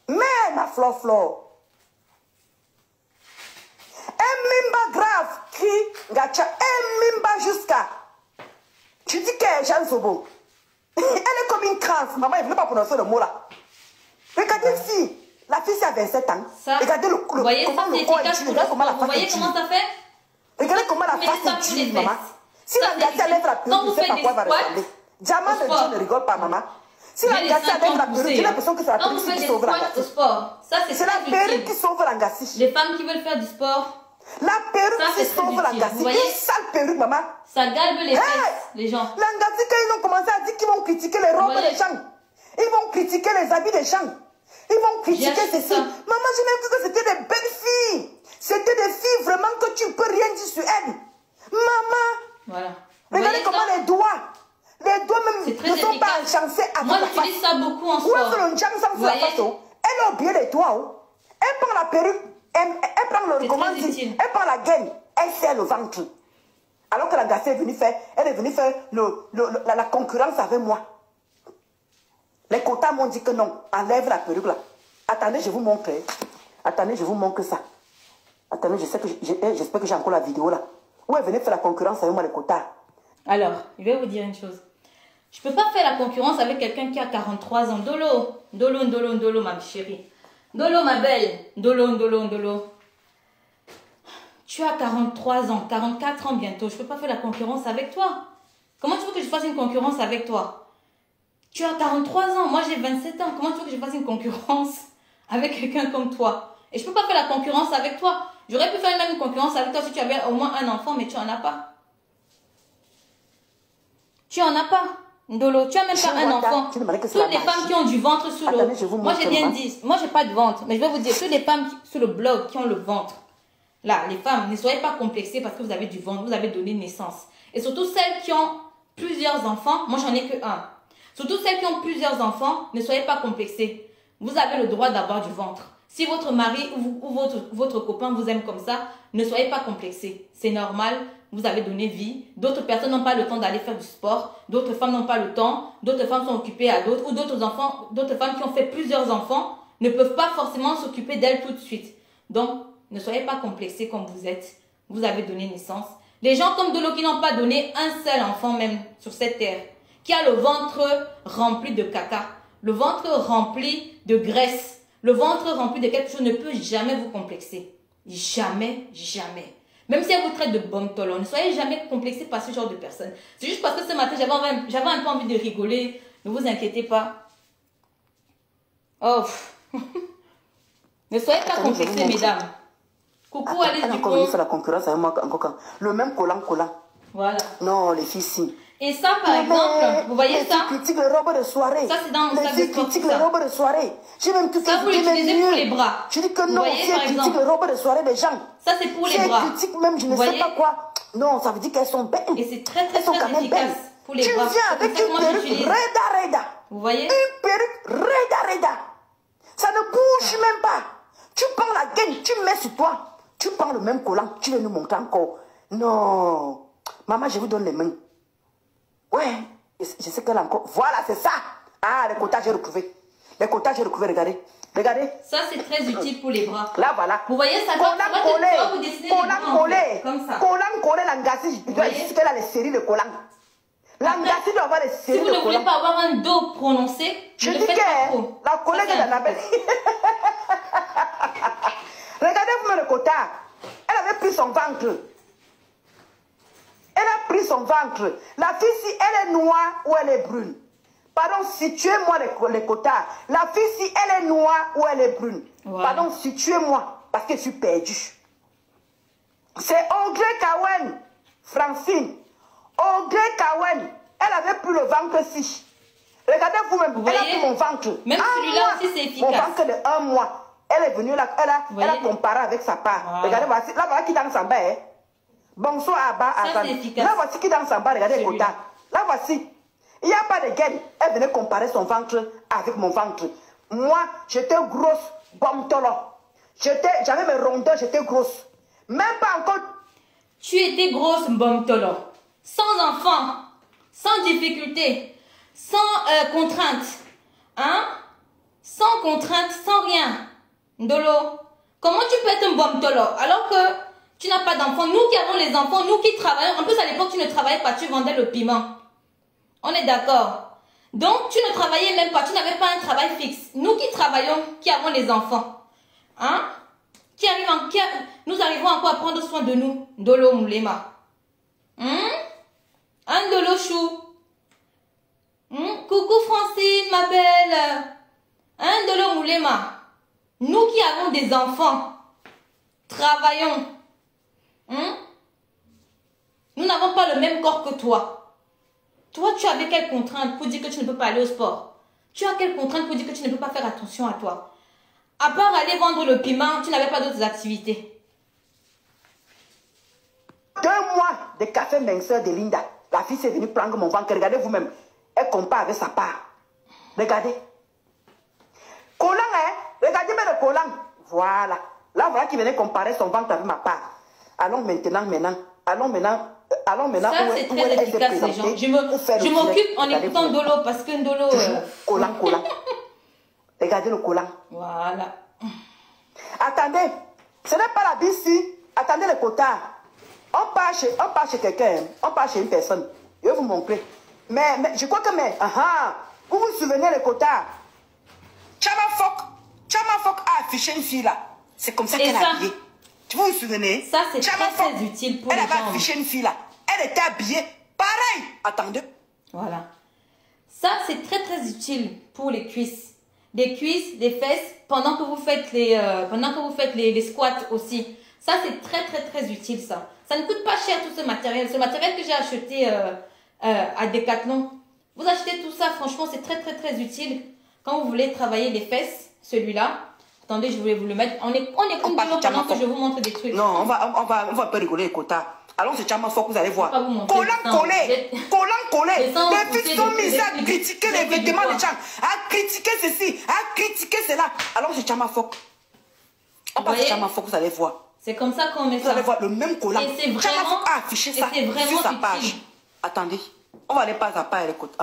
Mais ma Flore. Un mimba grave qui gacha. Un mimba jusqu'à. Tu dis qu'elle est Jeanne Sobo. Elle est comme une crance. Maman, elle ne veut pas prononcer le mot là. Regardez ici. La fille, c'est à 27 ans.
Ça,
regardez
vous voyez,
comment le corps est utile.
Vous voyez comment ça fait?
Regardez comment la face est utile, maman. Si la gâte lève la perruque, tu ne sais pas quoi va ressembler. Diamant de Dieu ne rigole pas, maman. Si l'angassi avec la perruque, j'ai l'impression que c'est la
Quand vous
perruque
faites
qui
des
sauve
squats
l'angassi.
au sport, ça c'est
C'est la
très
perruque
utile.
qui sauve l'angassi.
Les femmes qui veulent faire du sport,
La perruque
ça,
qui
c'est très
sauve
utile.
l'angassi.
Vous voyez?
Une sale perruque, maman.
ça galbe les fesses, les gens.
L'angassi, quand ils ont commencé à dire qu'ils vont critiquer les robes
voyez?
des gens, ils vont critiquer les habits des gens, ils vont critiquer
J'ai acheté
ceci.
ça.
Maman, j'ai même cru que c'était des belles filles. C'était des filles vraiment que tu ne peux rien dire sur elles. Maman,
Voilà.
regardez comment les doigts même
C'est très
ne sont pas
efficace.
enchancés avec
Moi,
la face.
j'utilise ça beaucoup en
Où
sport.
est-ce que le jam sans
Vous
sur la
voyez?
face? Oh? Elle a oublié les doigts. Oh? Elle prend la perruque, elle prend le
C'est
comment
très
dire,
utile.
elle prend la gaine, elle serre le ventre. Alors que la gassée est venue faire, elle est venue faire la concurrence avec moi. Les quotas m'ont dit que non, enlève la perruque là. Attendez, je vous montre. Attendez, je vous montre ça. Attendez, j'espère que j'ai encore la vidéo là. Où elle venait faire la concurrence avec moi, les quotas.
Alors, je vais vous dire une chose. Je ne peux pas faire la concurrence avec quelqu'un qui a 43 ans. Dolo, Dolo, Dolo, Dolo, ma chérie. Dolo, ma belle. Dolo, Dolo, Dolo. Tu as 43 ans, 44 ans bientôt. Je ne peux pas faire la concurrence avec toi. Comment tu veux que je fasse une concurrence avec toi? Tu as 43 ans, moi j'ai 27 ans. Comment tu veux que je fasse une concurrence avec quelqu'un comme toi? Et je ne peux pas faire la concurrence avec toi. J'aurais pu faire même une concurrence avec toi si tu avais au moins un enfant, mais tu n'en as pas. Tu n'en as pas, Ndolo. Tu n'as même pas un enfant. Toutes les femmes qui ont du ventre sous l'eau. Moi j'ai bien dit, moi j'ai pas de ventre. Mais je vais vous dire, toutes les femmes sur le blog qui ont le ventre. Là, les femmes, ne soyez pas complexées parce que vous avez du ventre, vous avez donné naissance. Et surtout celles qui ont plusieurs enfants, moi j'en ai que un. Surtout celles qui ont plusieurs enfants, ne soyez pas complexées. Vous avez le droit d'avoir du ventre. Si votre mari ou votre copain vous aime comme ça, ne soyez pas complexés. C'est normal, vous avez donné vie. D'autres personnes n'ont pas le temps d'aller faire du sport. D'autres femmes n'ont pas le temps. D'autres femmes sont occupées à d'autres. Ou d'autres femmes qui ont fait plusieurs enfants ne peuvent pas forcément s'occuper d'elles tout de suite. Donc, ne soyez pas complexés comme vous êtes. Vous avez donné naissance. Les gens comme Dolo qui n'ont pas donné un seul enfant même sur cette terre, qui a le ventre rempli de caca, le ventre rempli de graisse, le ventre rempli de quelque chose ne peut jamais vous complexer. Jamais, jamais. Même si elle vous traite de bombe tolon, ne soyez jamais complexé par ce genre de personnes. C'est juste parce que ce matin, j'avais un peu envie de rigoler. Ne vous inquiétez pas. Oh. Ne soyez pas complexés, mesdames. Coucou, allez du coup.
Elle fait la concurrence avec moi encore. Le même collant.
Voilà.
Non, les filles, si.
Et ça, par exemple, vous voyez ça?
Les filles critiquent les robes de soirée.
Ça, c'est dans
les filles critiquent les robes de soirée. J'ai même tout
ça, vous l'utilisez pour les bras.
Je dis que non,
voyez,
si elles critiquent les robes de soirée des gens.
Ça, c'est pour les
si
bras.
elles critiquent même, je ne sais pas quoi. Non, ça veut dire qu'elles sont belles.
Et c'est très, très,
elles sont
très
quand même
efficace
belles.
pour les
tu
bras.
Tu viens avec une perruque reda.
Vous voyez?
Une perruque reda. Ça ne bouge même pas. Tu prends la gaine, tu mets sur toi. Tu prends le même collant, tu veux nous montrer encore. Non. Maman, je vous donne les mains. Ouais, je sais qu'elle a encore. Voilà, c'est ça. Ah, les quotas, j'ai retrouvé. Les quotas, j'ai retrouvé, regardez. Regardez.
Ça, c'est très utile pour les bras.
Là, voilà.
Vous voyez, ça doit vous dessiner
collant collé.
Comme ça.
Collant collé, l'angassi. Je dois dire qu'elle a les séries de collants. L'angassi doit avoir les séries de collants.
Si vous ne voulez pas avoir un dos prononcé,
je dis que la collègue de l'Annabelle. Regardez-vous le quota. Elle avait pris son ventre. Elle a pris son ventre. La fille, si elle est noire ou elle est brune. Pardon, situez-moi les quotas. La fille, si elle est noire ou elle est brune. Voilà. Pardon, situez-moi. Parce que je suis perdue. C'est Audrey Kawen, Francine. Audrey Kawen. Elle avait pris le ventre-ci. Regardez vous-même. Elle a pris mon ventre.
Même celui-là aussi, c'est efficace.
Mon ventre de 1 mois. Elle est venue là, elle a comparé avec sa part. Voilà. Regardez, voici, là, voilà qui danse en bas. Hein. Bonsoir, Abba.
Ça, c'est efficace.
Là, voici qui danse en bas. Regardez les quotas. Là, voici. Il n'y a pas de gaine. Elle venait comparer son ventre avec mon ventre. Moi, j'étais grosse, bombe tolo. J'avais mes rondeurs, j'étais grosse. Même pas encore.
Tu étais grosse, bombe tolo. Sans enfant, sans difficulté, sans contrainte. Hein? Sans contrainte, sans rien. Ndolo, comment tu peux être un bombe tolo alors que tu n'as pas d'enfants? Nous qui avons les enfants, nous qui travaillons, en plus à l'époque tu ne travaillais pas, tu vendais le piment. On est d'accord. Donc tu ne travaillais même pas, tu n'avais pas un travail fixe. Nous qui travaillons, qui avons les enfants, hein? Nous arrivons encore à prendre soin de nous. Ndolo Moulema. Un Ndolo chou. Coucou Francine, ma belle. Hein, Dolo Moulema. Nous qui avons des enfants, travaillons. Nous n'avons pas le même corps que toi. Toi, tu avais quelles contraintes pour dire que tu ne peux pas aller au sport? Tu as quelles contraintes pour dire que tu ne peux pas faire attention à toi? À part aller vendre le piment, tu n'avais pas d'autres activités.
2 mois de café minceur de Linda. La fille s'est venue prendre mon ventre. Regardez vous-même. Elle compare avec sa part. Regardez. Collant, hein? Regardez bien le collant. Voilà. Là, voilà qui venait comparer son ventre avec ma part. Allons maintenant.
Ça, c'est très efficace, les gens. Je m'occupe en écoutant Dolo parce que Dolo...
Collant. Regardez le collant.
Voilà.
Attendez. Ce n'est pas la bici. Attendez le quota. On part chez quelqu'un. On part chez une personne. Je vais vous montrer. Mais je crois que... vous vous souvenez le quota? Chama Fok a affiché une fille là. C'est comme ça qu'elle est habillée. Tu vous souvenez?
Ça, c'est très utile pour les gens.
Elle avait affiché une fille là. Elle était habillée. Pareil. Attendez.
Voilà. Ça, c'est très utile pour les cuisses. Des cuisses, des fesses, pendant que vous faites les squats aussi. Ça, c'est très utile, ça. Ça ne coûte pas cher tout ce matériel. Ce matériel que j'ai acheté à Decathlon. Vous achetez tout ça, franchement, c'est très utile. Quand vous voulez travailler les fesses, celui-là. Attendez, je voulais vous le mettre. On écoute pendant que je vous montre des trucs.
Non, on va un peu rigoler les quotas. Allons, c'est Chama Fok, vous allez voir.
Collant
collé. Les filles sont mises à critiquer les vêtements des gens, à critiquer ceci, à critiquer cela. Allons, c'est Chama Fok. On passe à Chama Fok, vous allez voir.
C'est comme ça qu'on met ça.
Vous allez voir le même collant.
Et c'est vraiment...
Chama Fok a affiché ça sur sa page. Attendez, on va aller pas à pas les côtés.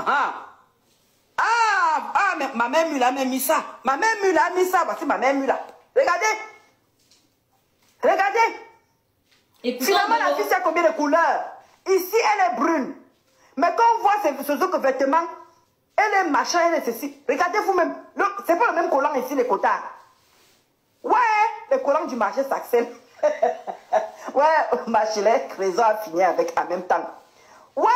Mais ma mère Mula a mis ça. Ma mère Mula a mis ça. Voici ma mère Mula. Regardez. Finalement, la fille, c'est combien de couleurs? Ici, elle est brune. Mais quand on voit ce autres vêtements, elle est machin, elle est ceci. Regardez vous-même. C'est pas le même collant ici, les quotas. Ouais, les collants du marché s'accèlent. Ouais, ma chilette, Trésor a fini avec en même temps. Ouais,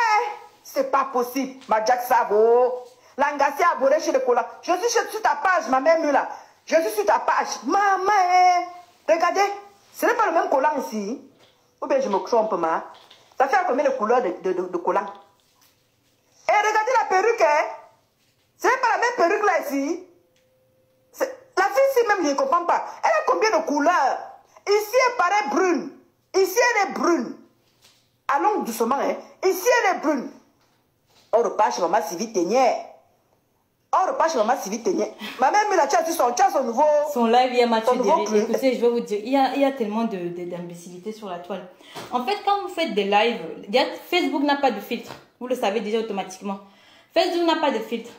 c'est pas possible. Ma Jack Savo. Langassi a abonné chez le collant. Je suis sur ta page, ma mère Mula. Je suis sur ta page. Maman, regardez. Ce n'est pas le même collant ici. Ou bien je me trompe, ma. Ça fait combien de couleurs de collant? Et regardez la perruque, hein. Ce n'est pas la même perruque là ici. La fille ici même, je ne comprends pas. Elle a combien de couleurs? Ici, elle paraît brune. Ici, elle est brune. Allons doucement, hein. Ici, elle est brune. On repart chez maman Sylvie Ténière. Ma mère me l'a dit, son nouveau...
Son live, il y a Mathieu Derry. Écoutez, je vais vous dire, il y a tellement d'imbécilité sur la toile. En fait, quand vous faites des lives, Facebook n'a pas de filtre. Vous le savez déjà automatiquement. Facebook n'a pas de filtre.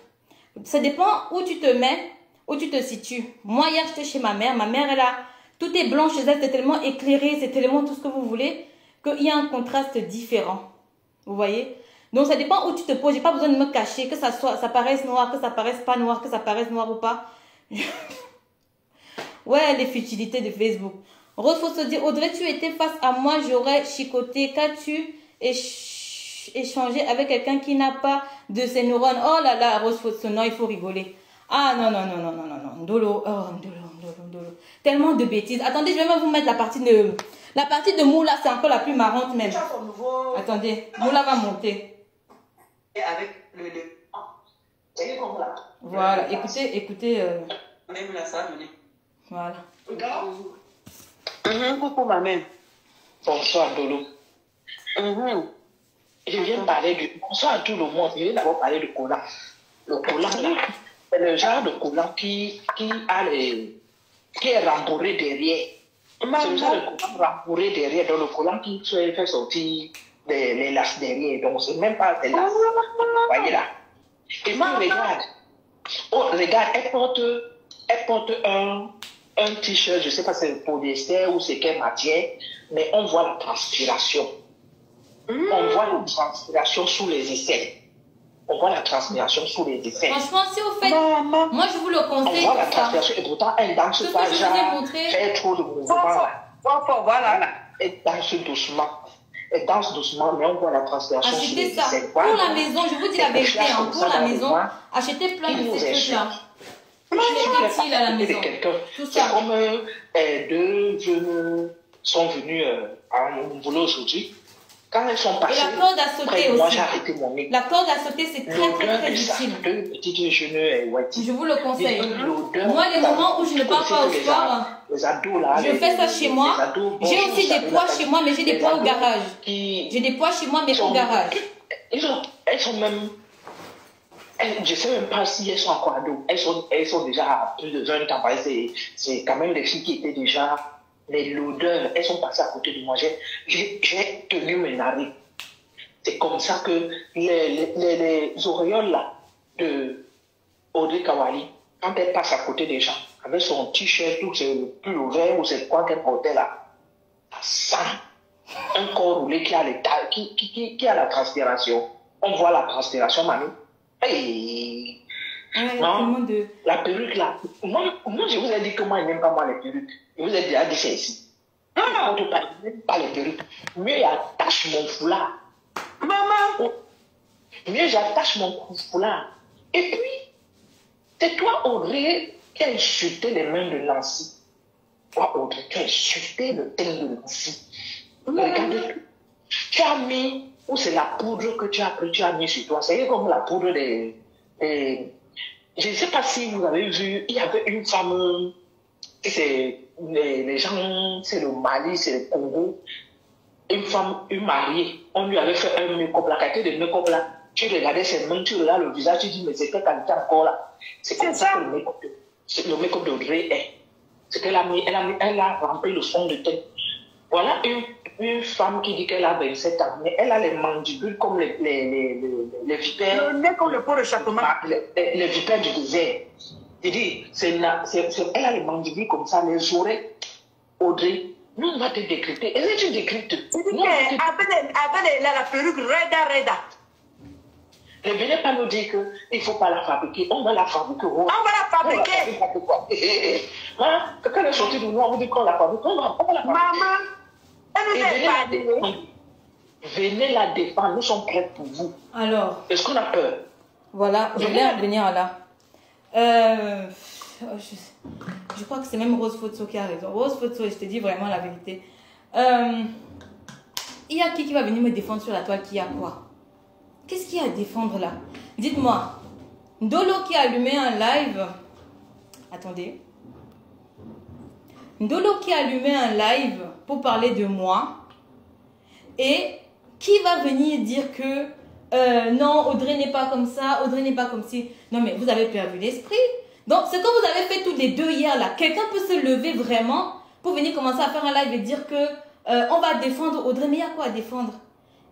Ça dépend où tu te mets, où tu te situes. Moi, hier, j'étais chez ma mère. Ma mère, elle a... Tout est blanc chez elle, c'est tellement éclairé, c'est tellement tout ce que vous voulez, qu'il y a un contraste différent. Vous voyez? Donc, ça dépend où tu te poses. J'ai pas besoin de me cacher, que ça paraisse noir, que ça paraisse pas noir, que ça paraisse noir ou pas. Ouais, les futilités de Facebook. Rose, faut se dire, Audrey, tu étais face à moi, j'aurais chicoté. Qu'as-tu échangé avec quelqu'un qui n'a pas de ses neurones? Oh là là, Rose, non, il faut rigoler. Ah non. Dolo, Dolo. Tellement de bêtises. Attendez, je vais même vous mettre la partie de Moula, c'est encore la plus marrante même. Attendez, Moula va monter.
Avec le...
Voilà, écoutez.
Même là, ça a mené.
Voilà.
Coucou ma mère.
Bonsoir Dolo. Je viens parler du... Bonsoir à tout le monde. Je viens d'abord parler du collant. Le collant là, c'est le genre de collant qui est rembourré derrière. C'est le genre de collant rembourré derrière. Donc le collant qui fait sortir les laces derrière. Donc c'est même pas des laces. Voyez là. Et puis regarde. Oh, regarde, elle porte un t-shirt, je ne sais pas si c'est polyester ou c'est quelle matière, mais on voit la transpiration. On voit la transpiration sous les aisselles.
Franchement, si vous faites... Moi, je vous le conseille.
On voit la transpiration et pourtant, elle danse pas genre, fait trop de mouvements. Voilà. Elle danse doucement. elle danse doucement, mais on voit la transpiration.
Achetez ça. Pour la maison, je vous dis la vérité, hein, pour la maison, achetez plein de ces trucs-là. Je les utile à la maison. Tout ça.
C'est comme deux jeunes sont venus à mon boulot aujourd'hui. Quand elles sont passées,
et la corde à sauter
moi
aussi.
j'ai arrêté mon nez.
La corde à sauter, c'est très utile.
Deux petites jeunes
Je vous le conseille.
L'odeur,
moi, les moments où je ne pars pas au sport,
les ados, là,
je fais ça chez moi. J'ai aussi des pois chez moi, mais j'ai des pois au garage. J'ai des pois chez moi, mais au garage.
Elles sont même... Je ne sais même pas si elles sont encore ados. Elles sont déjà à plus de 20 ans. C'est quand même les filles qui étaient déjà... Mais l'odeur, elles sont passées à côté de moi. J'ai tenu mes narines. C'est comme ça que les auréoles là, de Audrey Kawali, quand elle passe à côté des gens, avec son t-shirt ou ses pull vert ou c'est quoi qu'elle portait là, ça sent un corps roulé qui a la transpiration. On voit la transpiration, mamie. Hey. Non, la perruque là. Moi, je vous ai dit que moi, je n'aime pas moi les perruques. Je vous ai déjà dit ça ici. Non, je n'aime pas les perruques. Mieux j'attache mon foulard. Maman. Mieux j'attache mon foulard. Et puis, c'est toi, Audrey, qui as insulté les mains de Nancy. Toi, Audrey, tu as insulté le teint de Nancy. Regarde, tu as mis, ou c'est la poudre que tu as pris, tu as mis sur toi. C'est comme la poudre des je ne sais pas si vous avez vu, il y avait une femme, c'est les gens, c'est le Mali, c'est le Congo, une femme, une mariée, on lui avait fait un make-up, la qualité de make-up là, tu regardais ses mains, tu regardes le visage, tu dis, mais c'est quelle qualité encore là? C'est comme ça que le make-up d'Audrey est. C'est qu'elle a mis, elle a rempli le fond de teint. Voilà une femme qui dit qu'elle a 27 ans, mais elle a les mandibules comme les vipères.
Le nez comme le pot de châteauman.
Les vipères du désert. Je dis, elle a les mandibules comme ça, les oreilles. Audrey, nous on va te décrypter. Et si tu décryptes,
avec la perruque reda.
Ne venez pas nous dire qu'il ne faut pas la fabriquer. On va la fabriquer.
On va la fabriquer.
Voilà. Quand elle est sortie de nous, on vous dit qu'on la fabrique. On va la fabriquer.
Maman, elle nous a pas dit.
Venez la défendre. Nous sommes prêts pour vous.
Alors.
Est-ce qu'on a peur?
Voilà, je vais revenir là. Je crois que c'est même Rose Photo qui a raison. Rose Photo, je te dis vraiment la vérité. Il y a qui va venir me défendre sur la toile? Qui a quoi? Qu'est-ce qu'il y a à défendre là? Dites-moi. Ndolo qui a allumé un live. Attendez. Ndolo qui a allumé un live pour parler de moi. Et qui va venir dire que non, Audrey n'est pas comme ça, Audrey n'est pas comme ci. Non mais vous avez perdu l'esprit. Donc ce que vous avez fait tous les deux hier là, quelqu'un peut se lever vraiment pour venir commencer à faire un live et dire que on va défendre Audrey. Mais il y a quoi à défendre?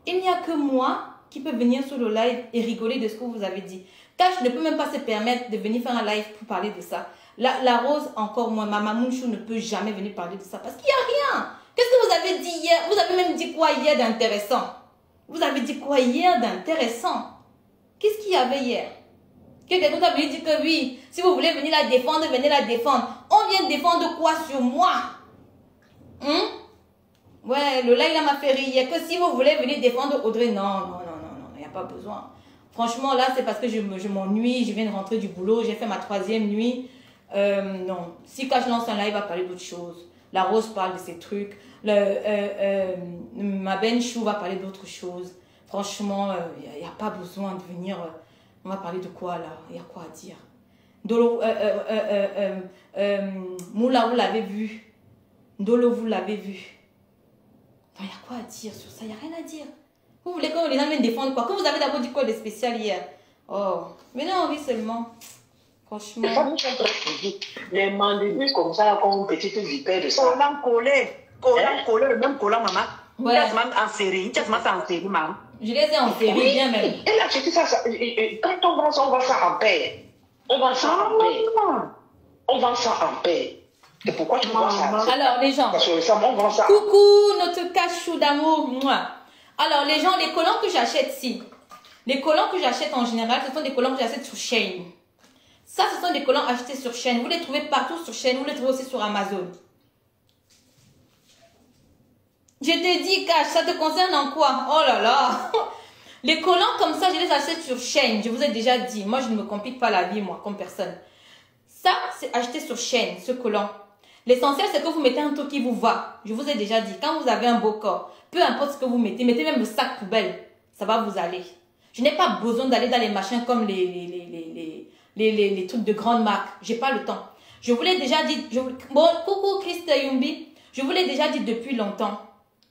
Il n'y a que moi qui peut venir sur le live et rigoler de ce que vous avez dit. Cash ne peut même pas se permettre de venir faire un live pour parler de ça. La Rose, encore moins, Mama Mounchou ne peut jamais venir parler de ça parce qu'il n'y a rien. Qu'est-ce que vous avez dit hier? Vous avez même dit quoi hier d'intéressant? Vous avez dit quoi hier d'intéressant? Qu'est-ce qu'il y avait hier? Quelqu'un a voulu dire que oui, si vous voulez venir la défendre, venez la défendre. On vient défendre quoi sur moi? Ouais, le live m'a fait rire hier. Que si vous voulez venir défendre Audrey, non, il n'y a pas besoin. Franchement, là, c'est parce que je m'ennuie, je viens de rentrer du boulot, j'ai fait ma 3e nuit. Non, si quand je lance un live, va parler d'autre chose. La Rose parle de ses trucs. Ma Ben Chou va parler d'autre chose. Franchement, il n'y a pas besoin de venir... on va parler de quoi là? Il y a quoi à dire? Dolo, Moula, vous l'avez vu. Dolo, vous l'avez vu. Il y a quoi à dire sur ça? Il n'y a rien à dire. Vous voulez que les gens viennent défendre quoi? Que vous avez d'abord dit quoi de spécial hier? Oh, mais non, oui seulement. Franchement.
Les mandibules comme ça, comme une petite vipère de ça.
Collant collé, le même collant, maman. Ouais. En série, maman.
Je les ai en série, bien même.
Elle a acheté ça. Quand on vend ça, on vend ça en paix. On vend ça en paix. On vend ça en paix. Et pourquoi tu vends ça?
Alors, les gens.
Parce que récemment, on vend ça.
Coucou, notre cachou d'amour. Alors, les gens, les collants que j'achète ici, les collants que j'achète en général, ce sont des collants que j'achète sur Shein. Ça, ce sont des collants achetés sur Shein. Vous les trouvez partout sur Shein. Vous les trouvez aussi sur Amazon. Je te dis, Cash, ça te concerne en quoi? Oh là là. Les collants comme ça, je les achète sur Shein. Je vous ai déjà dit. Moi, je ne me complique pas la vie, moi, comme personne. Ça, c'est acheté sur Shein, ce collant. L'essentiel, c'est que vous mettez un truc qui vous va. Je vous ai déjà dit, quand vous avez un beau corps, peu importe ce que vous mettez même le sac poubelle, ça va vous aller. Je n'ai pas besoin d'aller dans les machins comme les trucs de grande marque. J'ai pas le temps. Je vous l'ai déjà dit. Bon, coucou Christ Yumbi. Je vous l'ai déjà dit depuis longtemps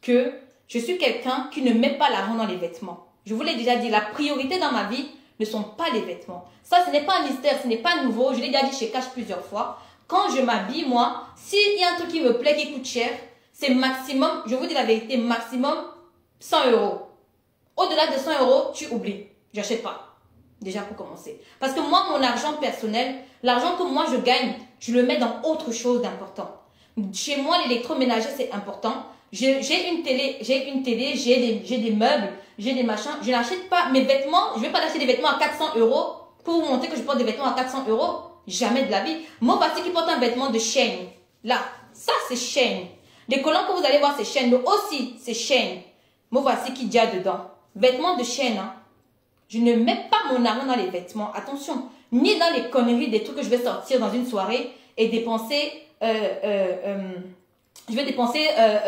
que je suis quelqu'un qui ne met pas l'argent dans les vêtements. Je vous l'ai déjà dit, la priorité dans ma vie ne sont pas les vêtements. Ça, ce n'est pas un mystère, ce n'est pas nouveau. Je l'ai déjà dit chez Cash plusieurs fois. Quand je m'habille, moi, s'il y a un truc qui me plaît, qui coûte cher, c'est maximum, je vous dis la vérité, maximum 100 €. Au-delà de 100 €, tu oublies. J'achète pas. Déjà pour commencer. Parce que moi, mon argent personnel, l'argent que moi je gagne, je le mets dans autre chose d'important. Chez moi, l'électroménager, c'est important. J'ai une télé, j'ai des meubles, j'ai des machins. Je n'achète pas mes vêtements. Je ne vais pas acheter des vêtements à 400 € pour vous montrer que je porte des vêtements à 400 €. Jamais de la vie. Moi, voici qui porte un vêtement de Shein. Là, ça c'est Shein. Les collants que vous allez voir, c'est Shein. Mais aussi, c'est Shein. Moi, voici qui dit dedans. Vêtements de Shein. Hein. Je ne mets pas mon argent dans les vêtements. Attention. Ni dans les conneries, des trucs que je vais sortir dans une soirée et dépenser... je vais dépenser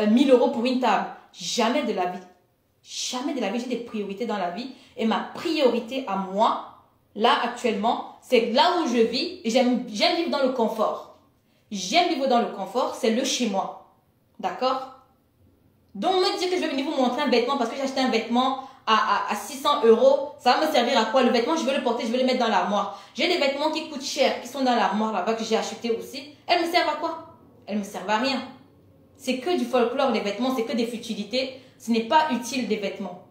1000 € pour une table. Jamais de la vie. Jamais de la vie. J'ai des priorités dans la vie. Et ma priorité à moi, là actuellement, c'est là où je vis. J'aime vivre dans le confort. J'aime vivre dans le confort. C'est le chez moi. D'accord? Donc me dire que je vais venir vous montrer un vêtement parce que j'ai acheté un vêtement à 600 €, ça va me servir à quoi? Le vêtement, je vais le porter, je vais le mettre dans l'armoire. J'ai des vêtements qui coûtent cher, qui sont dans l'armoire là-bas, que j'ai acheté aussi. Elles me servent à quoi? Elles me servent à rien. C'est que du folklore, les vêtements, c'est que des futilités. Ce n'est pas utile des vêtements.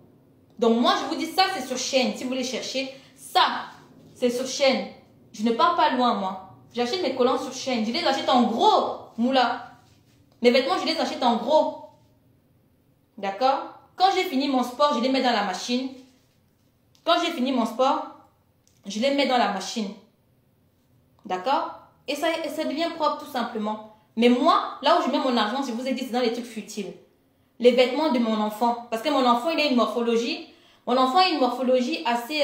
Donc moi, je vous dis ça, c'est sur Shein. Si vous voulez chercher, ça, c'est sur Shein. Je ne pars pas loin, moi. J'achète mes collants sur Shein. Je les achète en gros, moula. Mes vêtements, je les achète en gros. D'accord? Quand j'ai fini mon sport, je les mets dans la machine. Quand j'ai fini mon sport, je les mets dans la machine. D'accord? Et ça devient propre tout simplement. Mais moi, là où je mets mon argent, je vous ai dit, c'est dans les trucs futiles. Les vêtements de mon enfant. Parce que mon enfant, il a une morphologie. Mon enfant a une morphologie assez...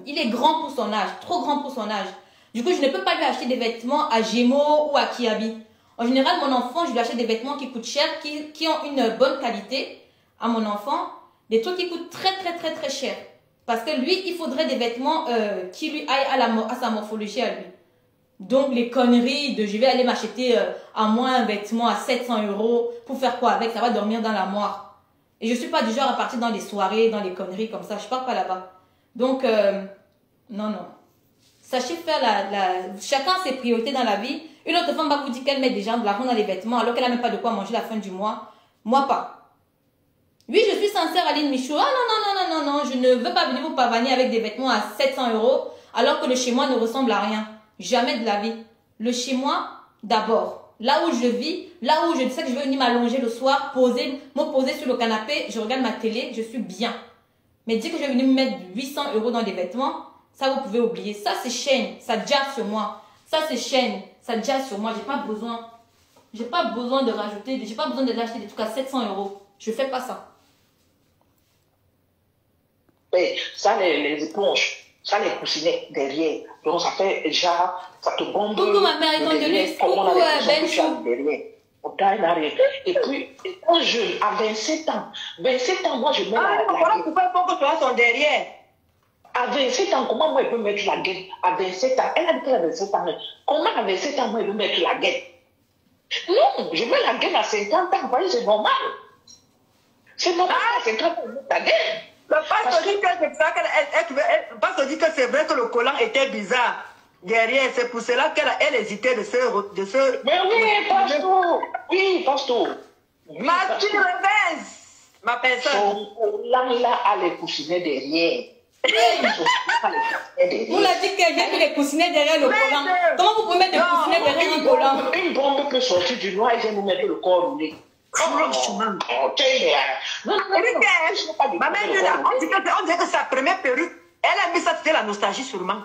il est grand pour son âge. Trop grand pour son âge. Du coup, je ne peux pas lui acheter des vêtements à Gémeaux ou à Kiabi. En général, mon enfant, je lui achète des vêtements qui coûtent cher, qui ont une bonne qualité. À mon enfant, des trucs qui coûtent très cher. Parce que lui, il faudrait des vêtements qui lui aillent à sa morphologie à lui. Donc, les conneries de je vais aller m'acheter à moi un vêtement à 700 € pour faire quoi avec? Ça va dormir dans l'armoire. Et je ne suis pas du genre à partir dans les soirées, dans les conneries comme ça. Je ne pars pas là-bas. Donc, non. Sachez faire chacun ses priorités dans la vie. Une autre femme va vous dire qu'elle met déjà de l'argent dans les vêtements alors qu'elle n'a même pas de quoi manger la fin du mois. Moi, pas. Oui, je suis sincère, Aline Michou. Ah non, je ne veux pas venir vous pavaner avec des vêtements à 700 € alors que le chez moi ne ressemble à rien. Jamais de la vie. Le chez moi, d'abord. Là où je vis, là où je sais que je vais venir m'allonger le soir, me poser sur le canapé, je regarde ma télé, je suis bien. Mais dire que je vais venir me mettre 800 € dans des vêtements, ça vous pouvez oublier. Ça c'est Shein, ça jazz sur moi. Ça c'est Shein, ça jazz sur moi. J'ai pas besoin de rajouter, j'ai pas besoin de l'acheter des trucs à 700 €. Je fais pas ça.
Et ça, les éponges, ça, les coussinets derrière. Donc, ça fait déjà, ça te bombe.
Coucou ma mère, ils ont de luxe. Coucou
Ben. Et puis, étant jeune, à 27 ans, moi, je mets la
voilà pourquoi il faut que tu as son derrière.
À 27 ans, comment moi, je peux mettre la guette? À 27 ans, elle a dit qu'elle a 27 ans. Comment à 27 ans, moi, je peux mettre la guette? Non, je mets la guette à 50 ans. Vous voyez, c'est normal. C'est normal, à 50 ans, la guette.
Le pasteur dit que c'est vrai que le collant était bizarre derrière. C'est pour cela qu'elle hésitait de se...
Mais oui, pasteur. Oui, pasteur.
Mathieu Revez, ma personne.
Son collant là a les coussinets derrière.
Vous l'avez dit que j'ai mis les coussinets derrière le collant. Comment vous pouvez mettre des coussinets derrière un collant?
Une bombe peut sortir du noir et vient nous mettre le corps roulé.
Franchement. Ma mère, on dirait que sa première perruque, elle a mis ça, c'était la nostalgie sûrement.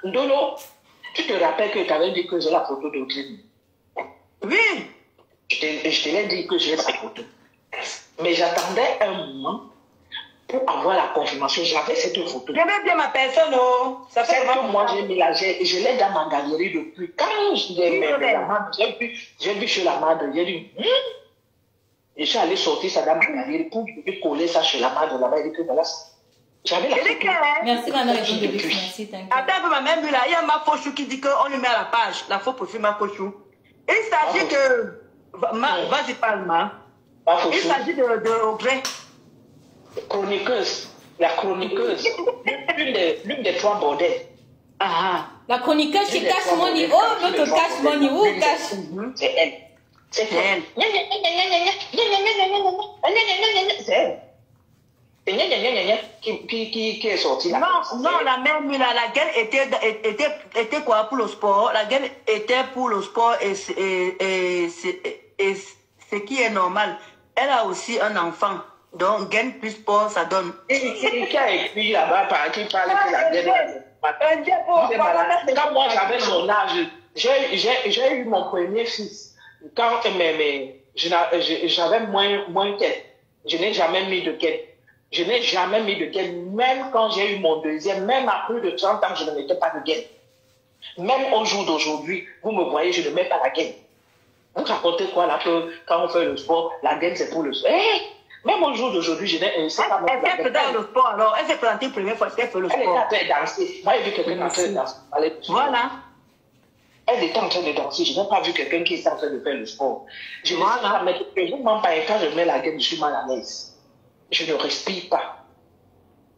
Ndolo, tu te rappelles que tu avais dit que j'ai la photo de Green?
Oui.
Je te l'ai dit que j'ai sa photo. Mais j'attendais un moment pour avoir la confirmation. J'avais cette photo.
J'aimais bien ma personne, oh. Ça fait
Celle que moi j'ai mis là, je l'ai dans ma galerie depuis. Quand j'ai vu chez la madre, j'ai dit, je suis allé sortir ça dans ma galerie pour coller ça chez la madre là-bas. Et que voilà, j'avais la photo.
Merci, ma mère. Merci, t'inquiète.
Attends, ma mère, là, il y a ma Fochou qui dit qu'on lui met à la page. La faux profil ma Fochou. Il s'agit que. Vas-y, parle-moi. Il s'agit de Audrey.
Chroniqueuse. La chroniqueuse. L'une des trois bordels.
La chroniqueuse qui cache money. Oh, notre cache money. Où cache?
C'est elle. C'est elle. C'est elle. Qui est sortie là.
Non, la même, la gueule était quoi pour le sport? La gueule était pour le sport et ce qui est normal. Elle a aussi un enfant. Donc, gain plus sport, ça donne.
Et qui a écrit là-bas, qui parle de la gueule? Quand moi j'avais son âge, j'ai eu mon premier fils. Quand j'avais moins qu'elle. Je n'ai jamais mis de gain. Je n'ai jamais mis de gain. Même quand j'ai eu mon deuxième, même à plus de 30 ans, je ne mettais pas de gain. Même au jour d'aujourd'hui, vous me voyez, je ne mets pas la gain. Vous racontez quoi là que quand on fait le sport, la gain c'est pour le sport. Même au jour d'aujourd'hui, je n'ai pas. Elle s'est
présentée le sport alors. Elle s'est présentée la première fois qu'elle fait le sport.
Elle était en train de danser. Moi, j'ai vu quelqu'un en train de danser.
Voilà.
Elle était en train de danser. Je n'ai pas vu quelqu'un qui était en train de faire le sport. Je ne sais pas, mais quand je mets la gaine, je suis mal à l'aise. Je ne respire pas.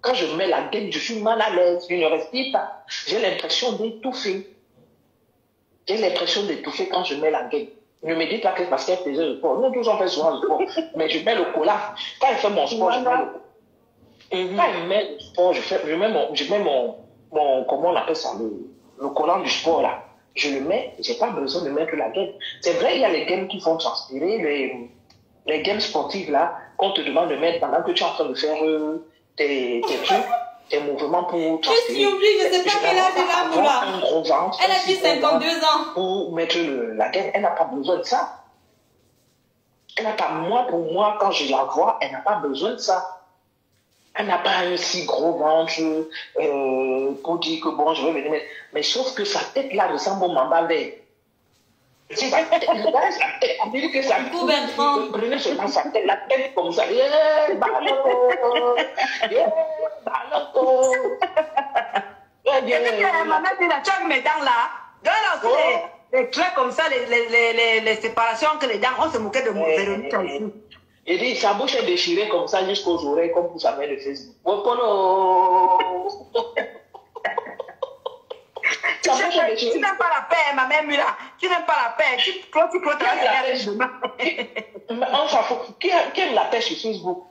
Quand je mets la gaine, je suis mal à l'aise. Je ne respire pas. J'ai l'impression d'étouffer. J'ai l'impression d'étouffer quand je mets la gaine. Ne me dites pas que parce qu'elle faisait le sport. Nous tous on fait souvent le sport. Mais je mets le collant. Quand elle fait mon sport, je mets le collant. Quand elle met le sport, je mets mon comment on appelle ça, le collant du sport là. Je le mets, j'ai pas besoin de mettre la gaine. C'est vrai, il y a les gaines qui font transpirer, les gaines sportives là, qu'on te demande de mettre pendant que tu es en train de faire tes trucs, tes mouvements pour transpirer.
Je suis oubliée, je sais pas quel âge elle a, Moula.
Un gros ventre.
Elle a dit 52 ans.
Pour mettre la gaine, elle n'a pas besoin de ça. Elle n'a pas, pour moi, quand je la vois, elle n'a pas besoin de ça. Elle n'a pas un si gros ventre pour dire que bon, je vais venir mettre. Mais sauf que sa tête là ressemble au mamba vert. Regardez que sa tête, prenez seulement sa tête, la tête comme ça.
Maman dit la choc mes dents là. Regarde aussi les traits comme ça, les séparations que les dents, on se moquait de mon Véronique ici.
Il dit, sa bouche est déchirée comme ça jusqu'aux oreilles, comme pour sa mère de Facebook.
Tu n'aimes pas la paix, ma mère Mula. Tu n'aimes pas la paix. Tu protèges demain.
On s'en fout. Qui aime la paix sur Facebook?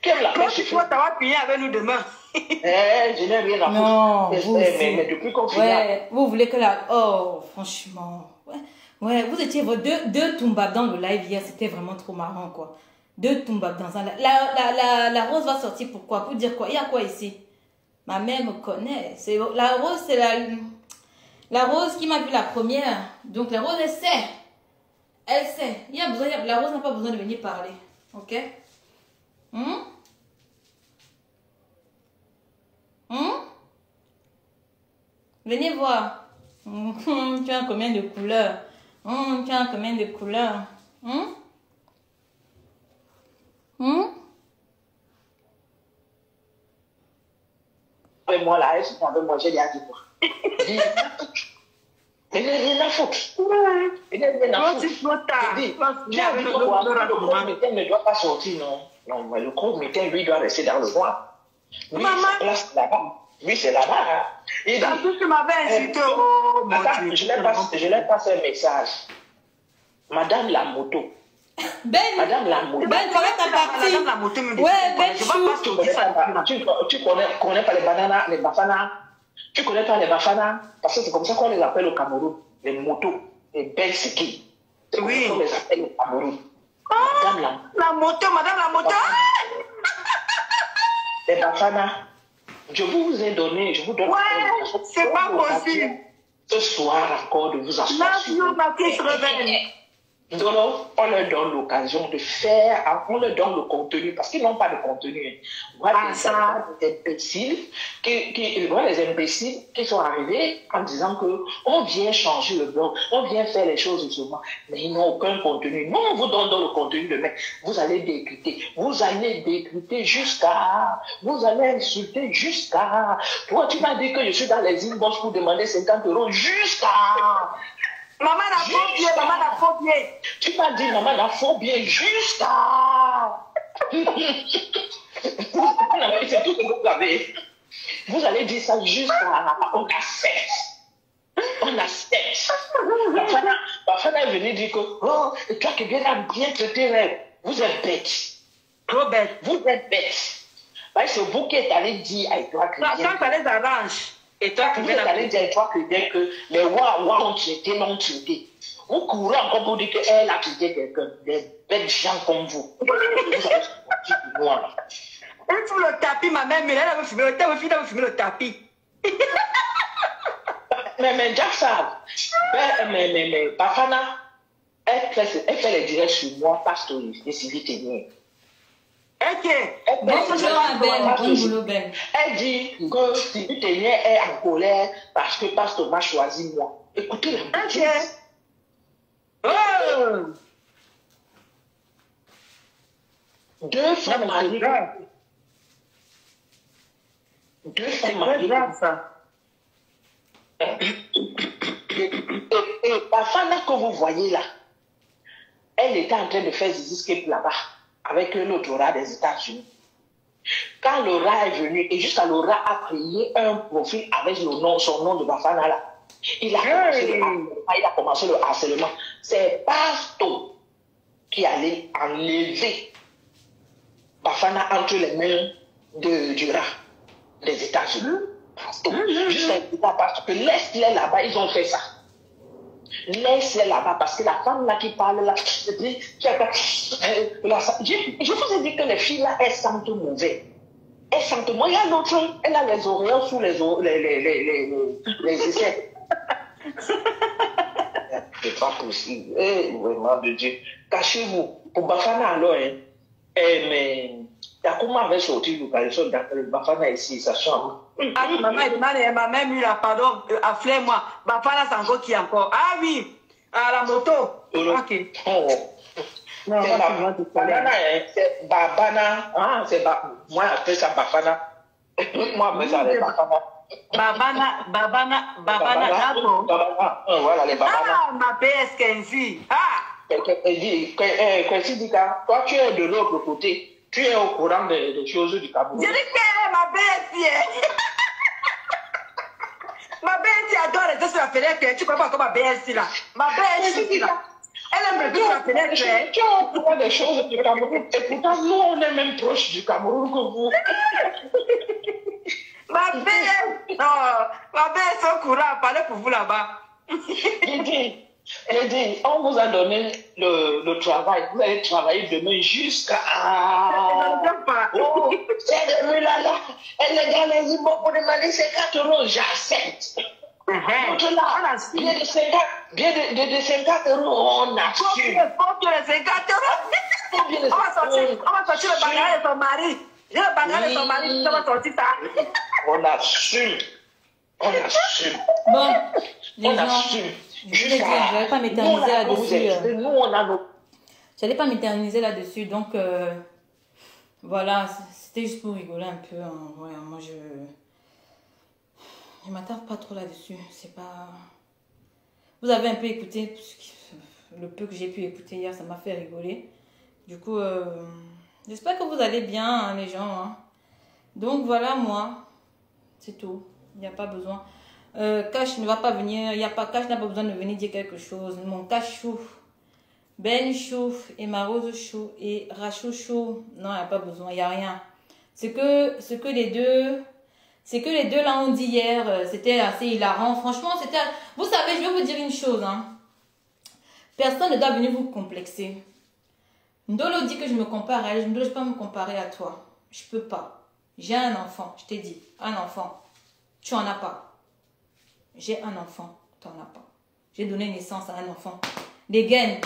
Qui aime la paix sur Facebook?
Tu vas payer avec nous demain.
Je n'ai rien à foutre.
Non,
mais depuis qu'on finit.
Ouais, vous voulez que la... Oh, franchement. Ouais, vous étiez deux Toumba dans le live hier, c'était vraiment trop marrant, quoi. Deux Toumba dans un live. La rose va sortir pourquoi? Pour dire quoi? Il y a quoi ici? Ma mère me connaît. La rose, c'est la rose qui m'a vu la première. Donc la rose, elle sait. Elle sait. La rose n'a pas besoin de venir parler. Ok? Venez voir. Tu as combien de couleurs? Tu as combien de couleurs?
Avec moi là, elle se prend avec moi, j'ai dit à quoi? Il n'y a rien à foutre. Il n'y a rien à foutre. Le gros ne doit pas sortir, non. Non, mais le gros métier, lui, doit rester dans le noir. Lui, c'est là-bas. Lui, c'est là-bas. Il dit,
tu m'avais insulté.
Attends, je l'ai passé un message. Madame la moto. Madame la moto.
Comment t'as parti?
Madame la moto me dit.
Ouais, Ben
tu connais pas les bananas, les bafanas. Tu connais pas les bafanas? Parce que c'est comme ça qu'on les appelle au Cameroun. Les motos, les belles skis.
Oui.
On les appelle au Cameroun.
Madame la moto.
Les bafanas. Je vous ai donné, je vous donne.
Ouais, c'est pas possible.
Ce soir encore de vous asseoir.
Ma fille se réveille.
Donc, on leur donne l'occasion de faire, on leur donne le contenu, parce qu'ils n'ont pas de contenu. Voilà des imbéciles les imbéciles qui sont arrivés en disant que on vient changer le blog, on vient faire les choses autrement, mais ils n'ont aucun contenu. Nous, on vous donne le contenu de mec. Vous allez décrypter jusqu'à, vous allez insulter jusqu'à. Toi, tu m'as dit que je suis dans les inbox pour demander 50 € jusqu'à.
Maman n'a faux bien, maman n'a faux bien.
Tu m'as dit, maman n'a faux bien jusqu'à. C'est tout ce que vous avez. Vous allez dire ça jusqu'à. On accepte. On accepte. Bafana est venu dire que, oh, toi qui viens bien traiter, vous êtes bête.
Trop bête.
Vous êtes bête. C'est vous qui êtes allé dire à toi que.
Quand ça les arrange. Et toi qui
vous êtes allé dire à toi que les Wa ont traité, l'ont traité. Vous courez encore pour dire qu'elle a traité quelqu'un. Des bêtes gens comme vous. Vous allez sortir de moi là.
Elle fout le tapis, ma mère, mais elle a fumé le tapis.
Mais Jackson, mais Bafana, elle fait les directs sur moi, pasteur, et Sylvie Ténier. Elle dit que Sylvie Ténier est en colère parce que pasteur m'a choisi moi. Écoutez la bêtise. Deux femmes mariées. Deux femmes mariées. Et Bafana que vous voyez là, elle était en train de faire des escapes là-bas avec l'autre Laura des États-Unis. Quand Laura est venue, et jusqu'à Laura a créé un profil avec son nom de Bafana là, il a commencé le harcèlement. C'est Pasto qui allait enlever Bafana entre les mains du rat des États-Unis. Parce que laisse-les là-bas, ils ont fait ça. Laisse-les là-bas, parce que la femme là qui parle là, je vous ai dit que les filles là, elles sentent mauvais. Elles sentent mauvais. Il y a l'autre, elle a les oreilles sous les essais. C'est pas possible. Vraiment de Dieu. Cachez-vous. Pour Bafana alors, mais comment avait sorti l'occasion de Bafana ici, ça change.
Ma mère, pardon, afflète-moi. Bafana, c'est encore qui encore? Ah oui, à la moto. Ok.
C'est Babana. Ah, c'est moi, j'appelle ça Bafana. Moi, j'appelle ça les Bafana.
Babana, d'accord.
Voilà, les Babana.
Ah, ma PS15. Ah!
Quand tu dis que toi, tu es de l'autre côté. Tu es au courant des choses du Cameroun.
Je dis que ma BSI. Ma BSI adore rester sur la fenêtre. Tu comprends comment ma BSI là? Ma BSI là. Elle aime rester sur la fenêtre.
Tu es au courant des choses du Cameroun. Et pourtant, nous, on est même proche du Cameroun que vous.
Ma BSI. Non, ma BSI est au courant. Parlez pour vous là-bas.
Elle dit, on vous a donné le travail. Vous allez travailler demain jusqu'à... Oh, elle est dans les immeubles pour demander 50 €. J'accepte. Là, bien de 50 €, on assume.
Combien de 50 €? On va sortir le bagage de son mari. Le bagage de son mari, on va sortir ça.
On assume.
Bon, les gens... Je l'ai dit, je n'allais pas m'éterniser là-dessus. Je n'allais pas m'éterniser là-dessus, donc voilà, c'était juste pour rigoler un peu. Hein. Ouais, moi, je m'attarde pas trop là-dessus. C'est pas. Vous avez un peu écouté le peu que j'ai pu écouter hier, ça m'a fait rigoler. Du coup, j'espère que vous allez bien, hein, les gens. Hein. Donc voilà, moi, c'est tout. Il n'y a pas besoin. Cash ne va pas venir, Cash n'a pas besoin de venir dire quelque chose. Mon Cash chouf, Ben chouf, et ma Rose chou, et Rachou chou. Non, il n'y a pas besoin, il n'y a rien. Ce que les deux là ont dit hier, c'était assez hilarant. Franchement, c'était... Vous savez, je vais vous dire une chose. Hein. Personne ne doit venir vous complexer. Ndolo dit que je me compare à elle, je ne dois pas me comparer à toi. Je peux pas. J'ai un enfant, je t'ai dit, un enfant. Tu en as pas. J'ai un enfant, tu n'en as pas. J'ai donné naissance à un enfant. Les gaines,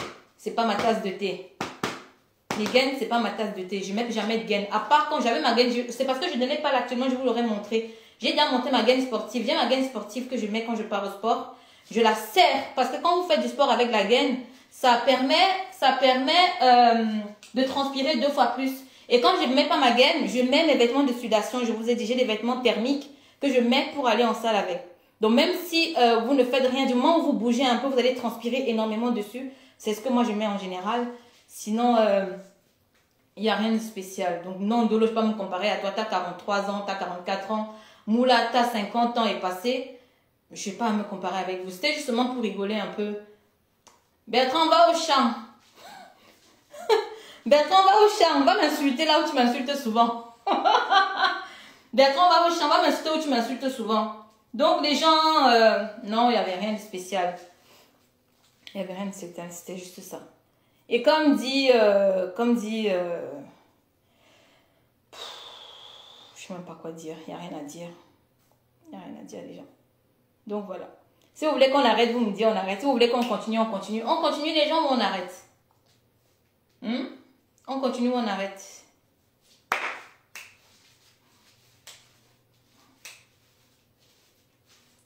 c'est pas ma tasse de thé. Les gaines, c'est pas ma tasse de thé. Je mets jamais de gaines. À part quand j'avais ma gaine, c'est parce que je ne l'ai pas là actuellement, je vous l'aurais montré. J'ai déjà monté ma gaine sportive. J'ai ma gaine sportive que je mets quand je pars au sport. Je la serre parce que quand vous faites du sport avec la gaine, ça permet de transpirer 2 fois plus. Et quand je ne mets pas ma gaine, je mets mes vêtements de sudation. Je vous ai dit, j'ai des vêtements thermiques que je mets pour aller en salle avec. Donc même si vous ne faites rien, du moment où vous bougez un peu, vous allez transpirer énormément dessus. C'est ce que moi je mets en général. Sinon, il n'y a rien de spécial. Donc non, Dolo, je ne vais pas me comparer à toi. Tu as 43 ans, tu as 44 ans. Moula, tu as 50 ans et passé. Je ne vais pas me comparer avec vous. C'était justement pour rigoler un peu. Bertrand, va au champ. Bertrand, va au champ. Va m'insulter là où tu m'insultes souvent. Bertrand, va au champ. Va m'insulter où tu m'insultes souvent. Donc les gens, non, il n'y avait rien de spécial. Il n'y avait rien de spécial. C'était juste ça. Et comme dit, je sais même pas quoi dire. Il n'y a rien à dire. Il n'y a rien à dire, les gens. Donc voilà. Si vous voulez qu'on arrête, vous me dites on arrête. Si vous voulez qu'on continue, on continue. On continue, les gens, ou on arrête? On continue ou on arrête?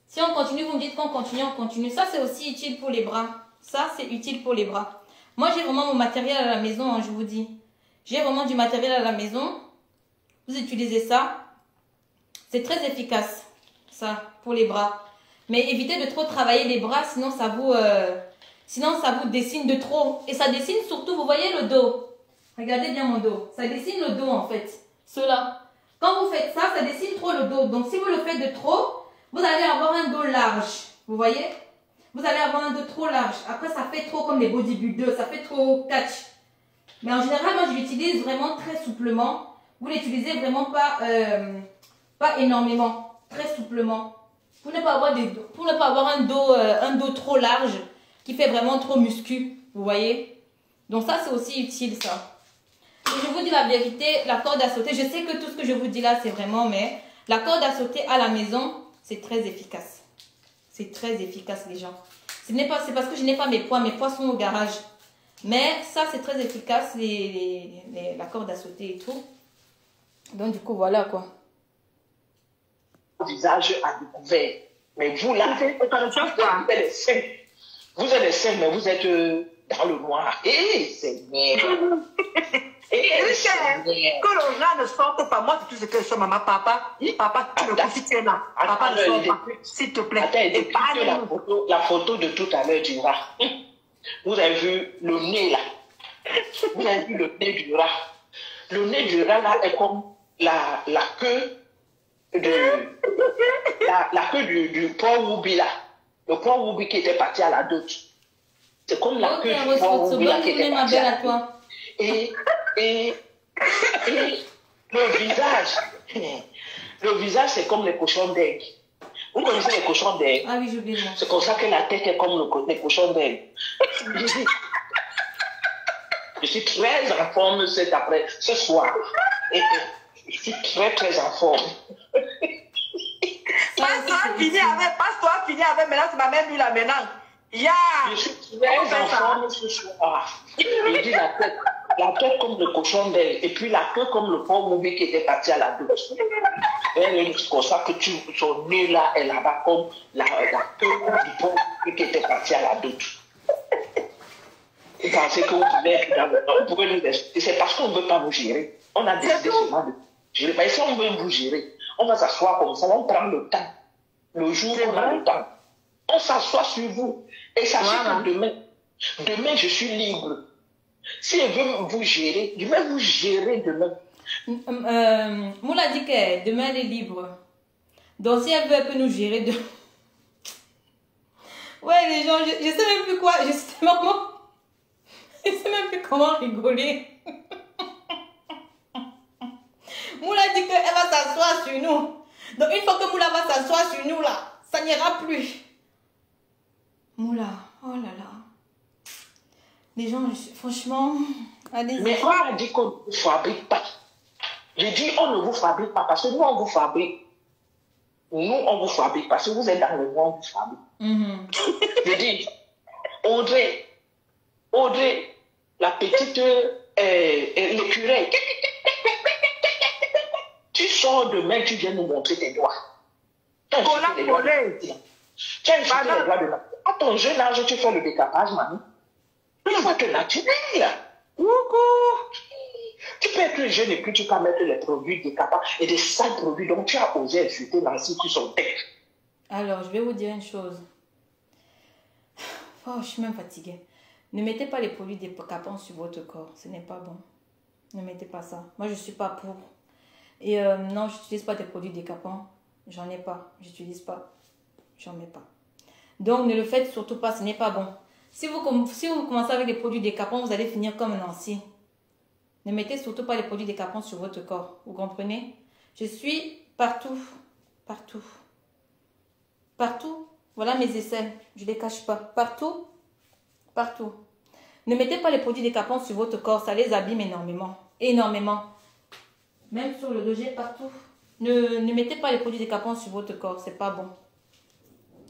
Si on continue, vous me dites qu'on continue, on continue. Ça, c'est aussi utile pour les bras. Ça, c'est utile pour les bras. Moi, j'ai vraiment mon matériel à la maison, hein, je vous dis. J'ai vraiment du matériel à la maison. Vous utilisez ça. C'est très efficace, ça, pour les bras. Mais évitez de trop travailler les bras, sinon ça vous dessine de trop. Et ça dessine surtout, vous voyez le dos. Regardez bien mon dos. Ça dessine le dos, en fait. Cela. Quand vous faites ça, ça dessine trop le dos. Donc, si vous le faites de trop, vous allez avoir un dos large. Vous voyez? Vous allez avoir un dos trop large. Après, ça fait trop comme les bodybuilders. Ça fait trop catch. Mais en général, moi, je l'utilise vraiment très souplement. Vous l'utilisez vraiment pas énormément. Très souplement. Pour ne pas avoir un dos trop large qui fait vraiment trop muscu. Vous voyez? Donc ça, c'est aussi utile, ça. Et je vous dis la vérité, la corde à sauter, je sais que tout ce que je vous dis là, c'est vraiment, mais la corde à sauter à la maison, c'est très efficace. C'est très efficace, les gens. C'est parce que je n'ai pas mes poids sont au garage. Mais ça, c'est très efficace, la corde à sauter et tout. Donc, du coup, voilà, quoi.
Visage à découvert. Mais vous, là, vous êtes les seins, mais vous êtes dans le noir. Seigneur.
Que le rat ne sorte pas. Moi, c'est tout ce que je suis, maman, papa. Papa, tu me confies là. Papa ne sort pas. S'il te plaît.
Attends, la photo de tout à l'heure du rat. Vous avez vu le nez là. Vous avez vu le nez du rat. Le nez du rat là est comme la queue du porc Woubi là. Le porc Woubi qui était parti à la dot. C'est comme la queue du porc Woubi là qui était parti à la dot. Et le visage, c'est comme les cochons d'aigle. Vous connaissez les cochons d'aigle?
Ah oui, j'oublie.
C'est comme ça que la tête est comme les cochons d'aigle. Je suis très en forme ce soir. Et je suis très, très en forme.
Passe-toi, fini avec, maintenant, c'est ma mère, lui, là, maintenant.
Je suis très en forme ce soir. Je dis la tête comme le cochon d'aigle, et puis la queue comme le porc Woubi qui était parti à la douche. C'est comme ça que son nez là est là-bas comme la queue du porc Woubi qui était parti à la douche. Vous pensez que vous pouvez nous expliquer? C'est parce qu'on ne veut pas vous gérer. On a décidé seulement de gérer. Mais si on veut vous gérer, on va s'asseoir comme ça, on prend le temps. Le jour où on a le temps, on s'assoit sur vous. Et sachez que demain, je suis libre. Si elle veut vous gérer, je vais vous gérer demain.
Moula dit que demain elle est libre. Donc si elle veut, elle peut nous gérer demain. Ouais, les gens, je sais même plus quoi. Je sais même plus comment rigoler. Moula dit qu'elle va s'asseoir sur nous. Donc une fois que Moula va s'asseoir sur nous là, ça n'ira plus. Moula, oh là là. Les gens, franchement, allez-y.
Mais on a dit qu'on ne vous fabrique pas. J'ai dit on ne vous fabrique pas parce que nous, on vous fabrique. Nous, on vous fabrique parce que vous êtes dans le monde, on vous fabrique. Je dis, Audrey, tu viens nous montrer tes doigts. Tu as
Cola
insulté les doigts
collé.
Tu as insulté les doigts de la... À ton jeune âge, tu fais le décapage, mamie. Il faut être naturel.
Coucou.
Tu peux être jeune et puis tu peux mettre les produits décapables et des sales produits dont tu as osé insulter Nancy qui sont têtes.
Alors, je vais vous dire une chose. Oh, je suis même fatiguée. Ne mettez pas les produits décapants sur votre corps. Ce n'est pas bon. Ne mettez pas ça. Moi, je ne suis pas pour. Et non, je n'utilise pas des produits décapants. J'en ai pas. J'utilise pas. J'en mets pas. Donc, ne le faites surtout pas. Ce n'est pas bon. Si vous commencez avec des produits décapants, vous allez finir comme Nancy. Ne mettez surtout pas les produits décapants sur votre corps. Vous comprenez? Je suis partout. Partout. Partout. Voilà mes aisselles. Je ne les cache pas. Partout. Partout. Ne mettez pas les produits décapants sur votre corps. Ça les abîme énormément. Énormément. Même sur le logis, partout. Ne mettez pas les produits décapants sur votre corps. C'est pas bon.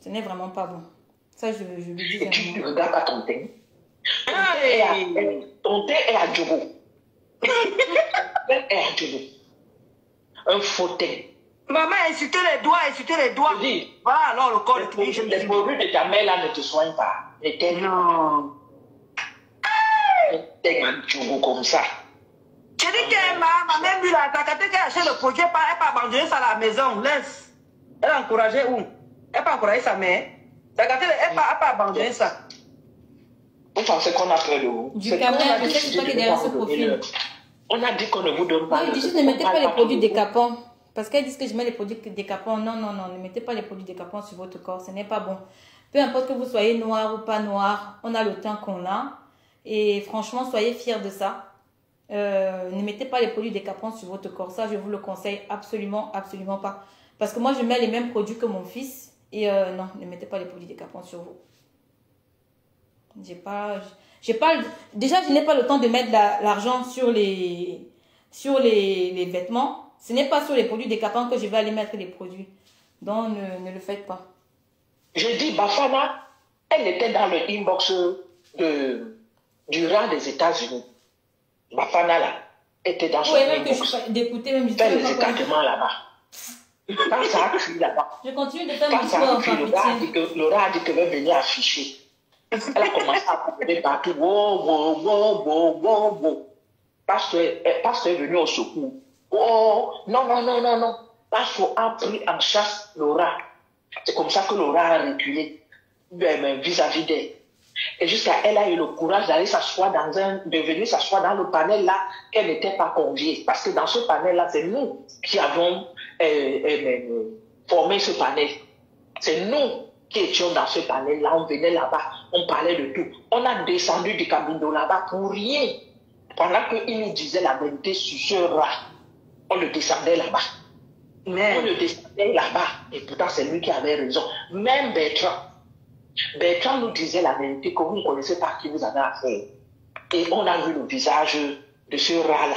Ce n'est vraiment pas bon. Ça, je le dis.
Et tu ne regardes pas ton teint. Ton teint est à Djogo. Est à Djogo. Un faux teint.
Maman, insultez les doigts, insultez les doigts.
Je dis,
voilà alors le corps de
les produits de ta mère là ne te soignent pas. Les teignes.
Non.
Les teignes à Djogo comme ça.
Je dis que ma mère lui a attaqué, qu'elle achète le projet, elle n'a pas abandonné ça à la maison. Laisse. Elle a encouragé où? Elle n'a pas encouragé sa mère. Elle n'a pas abandonné ça.
Vous pensez qu'on a peur de vous?
Du Cameroun, je sais pas qu'il y a derrière ce profil.
On a dit qu'on ne vous donne pas.
Non, ils disent ne mettez pas les produits décapants. Parce qu'elles disent que je mets les produits décapants. Non, non, non, ne mettez pas les produits décapants sur votre corps. Ce n'est pas bon. Peu importe que vous soyez noir ou pas noir, on a le teint qu'on a. Et franchement, soyez fiers de ça. Ne mettez pas les produits décapants sur votre corps. Ça, je vous le conseille absolument, absolument pas. Parce que moi, je mets les mêmes produits que mon fils. Et non, ne mettez pas les produits décapants sur vous. Déjà, je n'ai pas le temps de mettre l'argent sur les vêtements. Ce n'est pas sur les produits décapants que je vais aller mettre les produits. Donc, ne le faites pas.
Je dis, Bafana, elle était dans le inbox du rang des États-Unis. Bafana, là, était dans son inbox.
D'écouter même.
Fait les écartements là-bas. Quand ça a crié là-bas.
Je continue de faire
mon
sport.
Quand ça a crié, Laura a dit qu'elle veut venir afficher. Elle a commencé à courir partout. Wow. Pasteur est venu au secours. Oh, non. Pasteur a pris en chasse Laura. C'est comme ça que Laura a reculé vis-à-vis d'elle. Et jusqu'à elle a eu le courage d'aller s'asseoir de venir s'asseoir dans le panel là qu'elle n'était pas conviée. Parce que dans ce panel là, c'est nous qui avons formé ce panel. C'est nous qui étions dans ce panel là, on venait là-bas, on parlait de tout. On a descendu du cabinet là-bas pour rien. Pendant qu'il nous disait la vérité sur ce rat, on le descendait là-bas. On le descendait là-bas. Et pourtant, c'est lui qui avait raison. Même Bertrand nous disait la vérité que vous ne connaissez pas qui vous avez affaire. Et on a vu le visage de ce rat-là.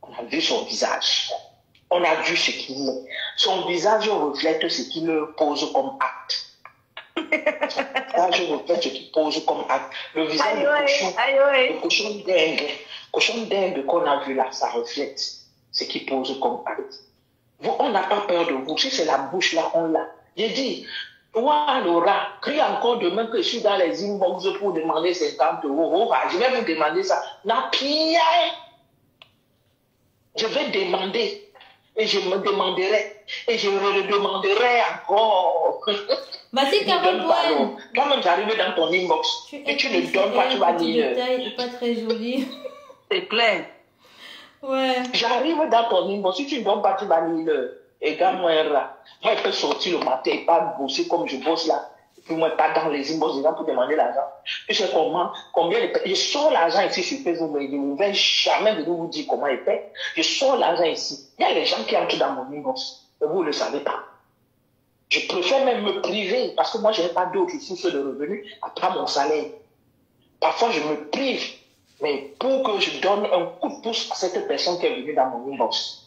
On a vu son visage. On a vu ce qu'il est. Son visage reflète ce qu'il pose comme acte. Je reflète ce qu'il pose comme acte. Le visage de cochon dingue qu'on a vu là, ça reflète ce qu'il pose comme acte. On n'a pas peur de vous. Si c'est la bouche là, on l'a. J'ai dit, toi, Laura, crie encore demain que je suis dans les inbox pour demander 50 €. Je vais vous demander ça. Na pire. Je vais demander. Et je me demanderai. Et je me le demanderai encore.
Vas-y, Caroline.
Quand même, j'arrive dans ton inbox. Et tu ne donnes pas, tu vas lire.
C'est pas très joli.
C'est clair.
Ouais.
J'arrive dans ton inbox. Si tu ne donnes pas, tu vas lire. Et quand moi, je peux sortir le matin et pas bosser comme je bosse là. Puis moi, pas dans les inbox des gens pour demander l'argent. Tu sais combien je sors l'argent ici sur Facebook, mais je ne vais jamais venir vous dire comment il paie. Je sors l'argent ici. Il y a des gens qui entrent dans mon inbox. Et vous ne le savez pas. Je préfère même me priver parce que moi, je n'ai pas d'autres sources de revenus à part mon salaire. Parfois, je me prive, mais pour que je donne un coup de pouce à cette personne qui est venue dans mon inbox.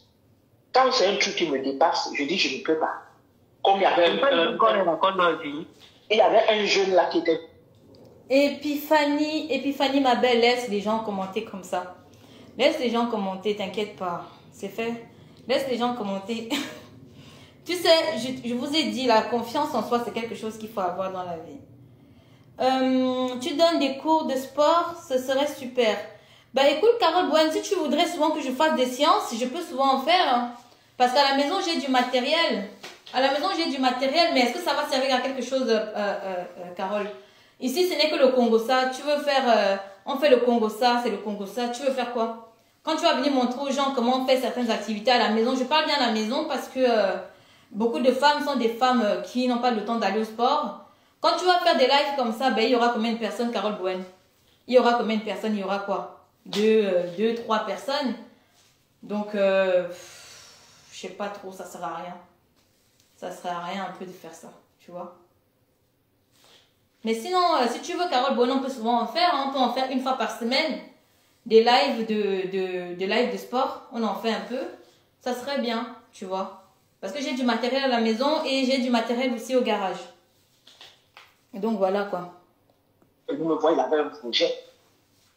Quand c'est un truc qui me dépasse, je dis je ne peux pas. Comme il y avait un jeune là qui était...
Epiphanie, ma belle, laisse les gens commenter comme ça. Laisse les gens commenter, t'inquiète pas. C'est fait. Laisse les gens commenter. Tu sais, je vous ai dit, la confiance en soi, c'est quelque chose qu'il faut avoir dans la vie. Tu donnes des cours de sport, ce serait super. Bah écoute, Carole Boine, si tu voudrais souvent que je fasse des séances, je peux souvent en faire. Hein. Parce qu'à la maison, j'ai du matériel. À la maison, j'ai du matériel, mais est-ce que ça va servir à quelque chose, Carole? Ici, ce n'est que le Congo-ça. Tu veux faire... on fait le Congo-ça, c'est le Congo-ça. Tu veux faire quoi? Quand tu vas venir montrer aux gens comment on fait certaines activités à la maison, je parle bien à la maison parce que beaucoup de femmes sont des femmes qui n'ont pas le temps d'aller au sport. Quand tu vas faire des lives comme ça, ben, il y aura combien de personnes, Carole Bouen? Il y aura combien de personnes? Il y aura quoi? Deux, trois personnes. Donc, je sais pas trop, ça sert à rien. Ça sert à rien un peu de faire ça, tu vois. Mais sinon, si tu veux, Carole Bouen, on peut souvent en faire. Hein, on peut en faire une fois par semaine. Des lives de sport. On en fait un peu. Ça serait bien, tu vois. Parce que j'ai du matériel à la maison et j'ai du matériel aussi au garage. Et donc voilà quoi.
Et vous me voyez, il avait un projet.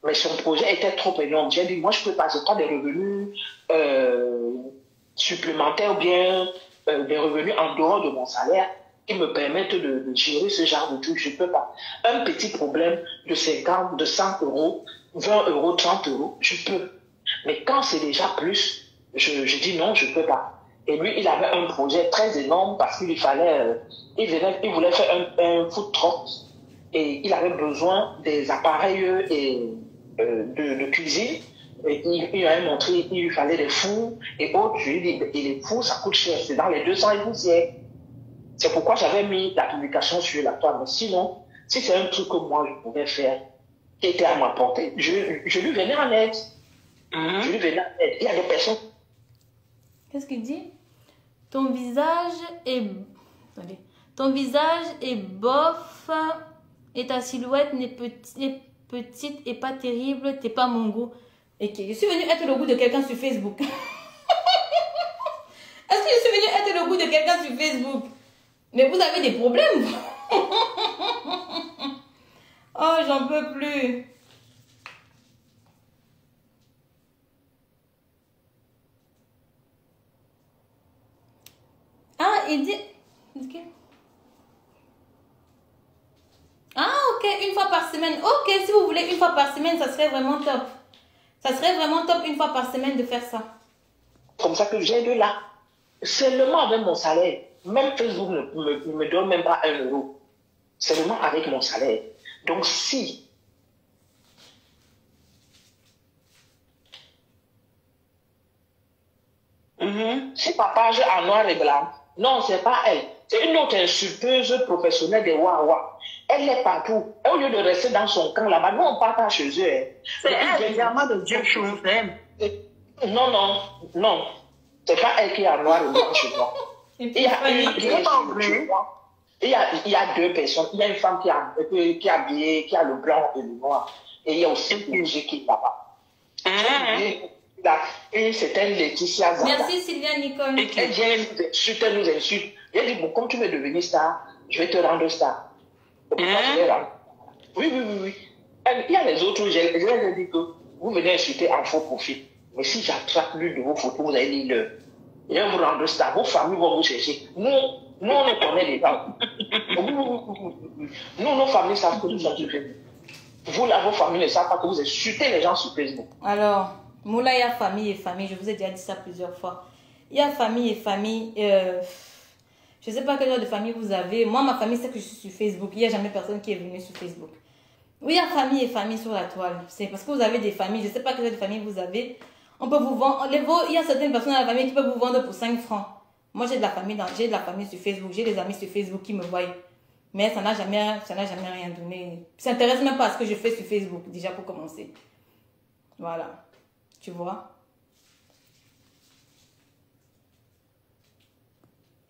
Mais son projet était trop énorme. J'ai dit, moi je peux pas, j'ai pas des revenus supplémentaires ou bien des revenus en dehors de mon salaire qui me permettent de gérer ce genre de truc. Je peux pas. Un petit problème de 50, de 100 euros, 20 euros, 30 euros, je peux. Mais quand c'est déjà plus, je dis non, je peux pas. Et lui, il avait un projet très énorme parce qu'il fallait, il voulait faire un food truck et il avait besoin des appareils de cuisine. Et il avait montré, il lui fallait des fours et autres. Je lui ai dit, et les fours, ça coûte cher, c'est dans les 200 et poussières. C'est pourquoi j'avais mis la publication sur la toile. Mais sinon, si c'est un truc que moi je pouvais faire, qui était à ma portée, je lui venais en aide. Je lui venais en aide. Il y a des personnes.
Qu'est-ce qu'il dit? Ton visage est... Attendez. Ton visage est bof et ta silhouette n'est petite et pas terrible. T'es pas mon goût. Ok, je suis venue être le goût de quelqu'un sur Facebook. Est-ce que je suis venue être le goût de quelqu'un sur Facebook? Mais vous avez des problèmes. Oh, j'en peux plus. Ah, il dit... Okay. Ah, ok, une fois par semaine. Ok, si vous voulez une fois par semaine, ça serait vraiment top. Ça serait vraiment top une fois par semaine de faire ça.
Comme ça que j'ai de là. Seulement avec mon salaire. Même Facebook ne me donne même pas 1 euro. Seulement avec mon salaire. Donc si... C'est ma page en noir et blanc. Non, c'est pas elle. C'est une autre insulteuse professionnelle des Wawa. Elle est partout. Au lieu de rester dans son camp là-bas, nous on part pas chez eux. Hein.
C'est elle, évidemment, de Dieu chose.
Non, non, non. C'est pas elle qui est en noir et blanc chez moi. Il y a deux personnes. Il y a une femme qui est habillée, qui a le blanc et le noir. Et il y a aussi une musique qui est là-bas. Et c'était Laetitia Zanda.
Merci Sylvia Nicole.
Elle vient nous insulte, elle nous insulte. Elle dit, bon, comme tu veux devenir star, je vais te rendre star. Oui. Il y a les autres, je leur ai dit que vous venez insulter en faux profil. Mais si j'attrape l'une de vos photos, vous allez lire l'heure. Je vais vous rendre star. Vos familles vont vous chercher. Nous on les connaît les gens. Nous, nos familles savent que nous sommes sur Facebook. Vous, là, vos familles ne savent pas que vous insultez les gens sur Facebook.
Alors, Moula, il y a famille et famille. Je vous ai déjà dit ça plusieurs fois. Il y a famille et famille. Je ne sais pas quel genre de famille vous avez. Moi, ma famille, c'est que je suis sur Facebook. Il n'y a jamais personne qui est venu sur Facebook. Oui, il y a famille et famille sur la toile. C'est parce que vous avez des familles. Je ne sais pas quel genre de famille vous avez. On peut vous vendre. Il y a certaines personnes dans la famille qui peuvent vous vendre pour 5 francs. Moi, j'ai de la famille sur Facebook. J'ai des amis sur Facebook qui me voient. Mais ça n'a jamais rien donné. Ils ne s'intéressent même pas à ce que je fais sur Facebook, déjà pour commencer. Voilà. Tu vois?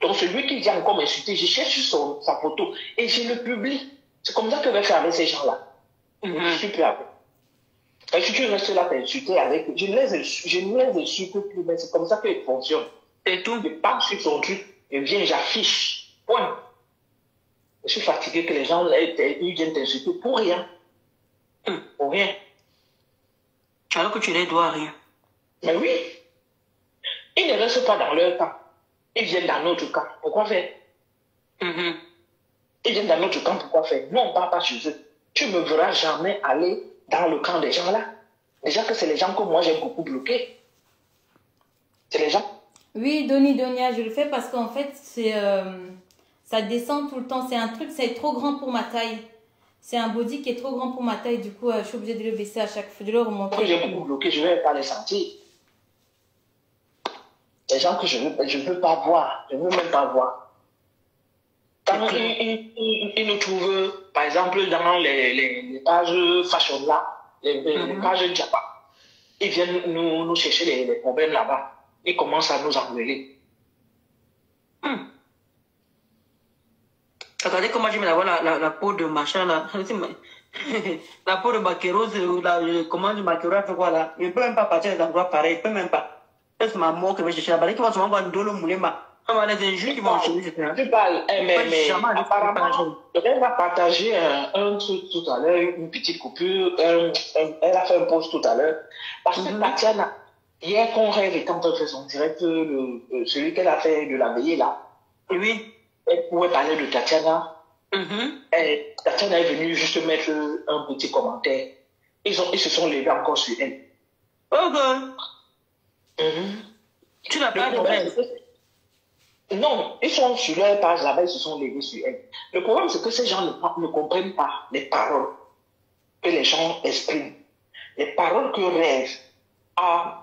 Donc, celui qui vient encore m'insulter, je cherche sa photo et je le publie. C'est comme ça que je vais faire avec ces gens-là. Je suis plus avec. Et si tu restes là, t'insulter avec eux, je ne les insulte plus, mais c'est comme ça qu'ils fonctionnent. Et tout, je pars sur son truc, et viens, j'affiche. Point. Je suis fatigué que les gens ils viennent t'insulter pour rien. Pour rien.
Alors que tu les dois rien.
Mais oui. Ils ne restent pas dans leur temps. Ils viennent dans notre camp. Pourquoi faire? Ils viennent dans notre camp. Pourquoi faire? Nous, on ne part pas chez eux. Tu ne me verras jamais aller dans le camp des gens là. Déjà que c'est les gens que moi j'ai beaucoup bloqués. C'est les gens.
Oui, Donia, je le fais parce qu'en fait, ça descend tout le temps. C'est un truc, c'est trop grand pour ma taille. C'est un body qui est trop grand pour ma taille. Du coup, je suis obligée de le baisser à chaque fois, de le remonter.
Comme j'ai beaucoup bloqué, je ne vais pas les sentir. Les gens que je ne veux pas voir. Je ne veux même pas voir. Quand ils nous trouvent, par exemple, dans les pages fashion là, les pages Japa, ils viennent nous chercher les problèmes là-bas. Ils commencent à nous engueuler.
Regardez comment je mets la peau de machin là. La peau de maquereau, comment du maquereau fait quoi là? Il ne peut même pas partir dans des endroits pareils, il ne peut même pas. C'est ma mort qui va chercher là-bas. Qui va souvent voir un dolo moulema. On va les injures qui vont enchaîner.
Tu parles, mais apparemment, elle va partager un truc tout à l'heure, une petite coupure, elle a fait un post tout à l'heure. Parce que Tatiana, hier qu'on rêve quand elle fait son direct, celui qu'elle a fait de la veillée là,
oui.
Elle pouvait parler de Tatiana. Tatiana est venue juste mettre un petit commentaire. Ils se sont levés encore sur elle.
Tu n'as pas de...
Non, ils sont sur leur page là-bas, ils se sont levés sur elle. Le problème, c'est que ces gens ne comprennent pas les paroles que les gens expriment. Les paroles que Rêve a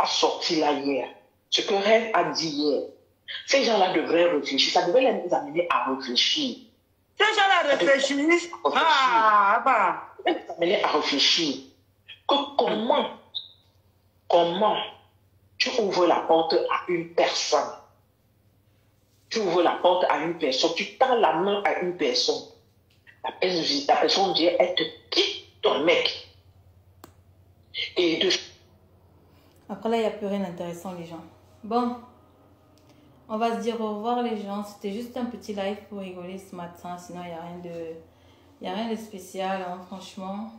sorti là hier. Ce que Rêve a dit hier. Ces gens-là devraient réfléchir. Ça devrait les amener à réfléchir.
Ces gens-là réfléchissent.
Les amener à réfléchir. Que comment tu ouvres la porte à une personne. Tu ouvres la porte à une personne. Tu tends la main à une personne. La personne vient, elle te quitte ton mec. Et
Après là, il n'y a plus rien d'intéressant, les gens. Bon. On va se dire au revoir les gens. C'était juste un petit live pour rigoler ce matin. Sinon, il n'y a rien de spécial, hein, franchement.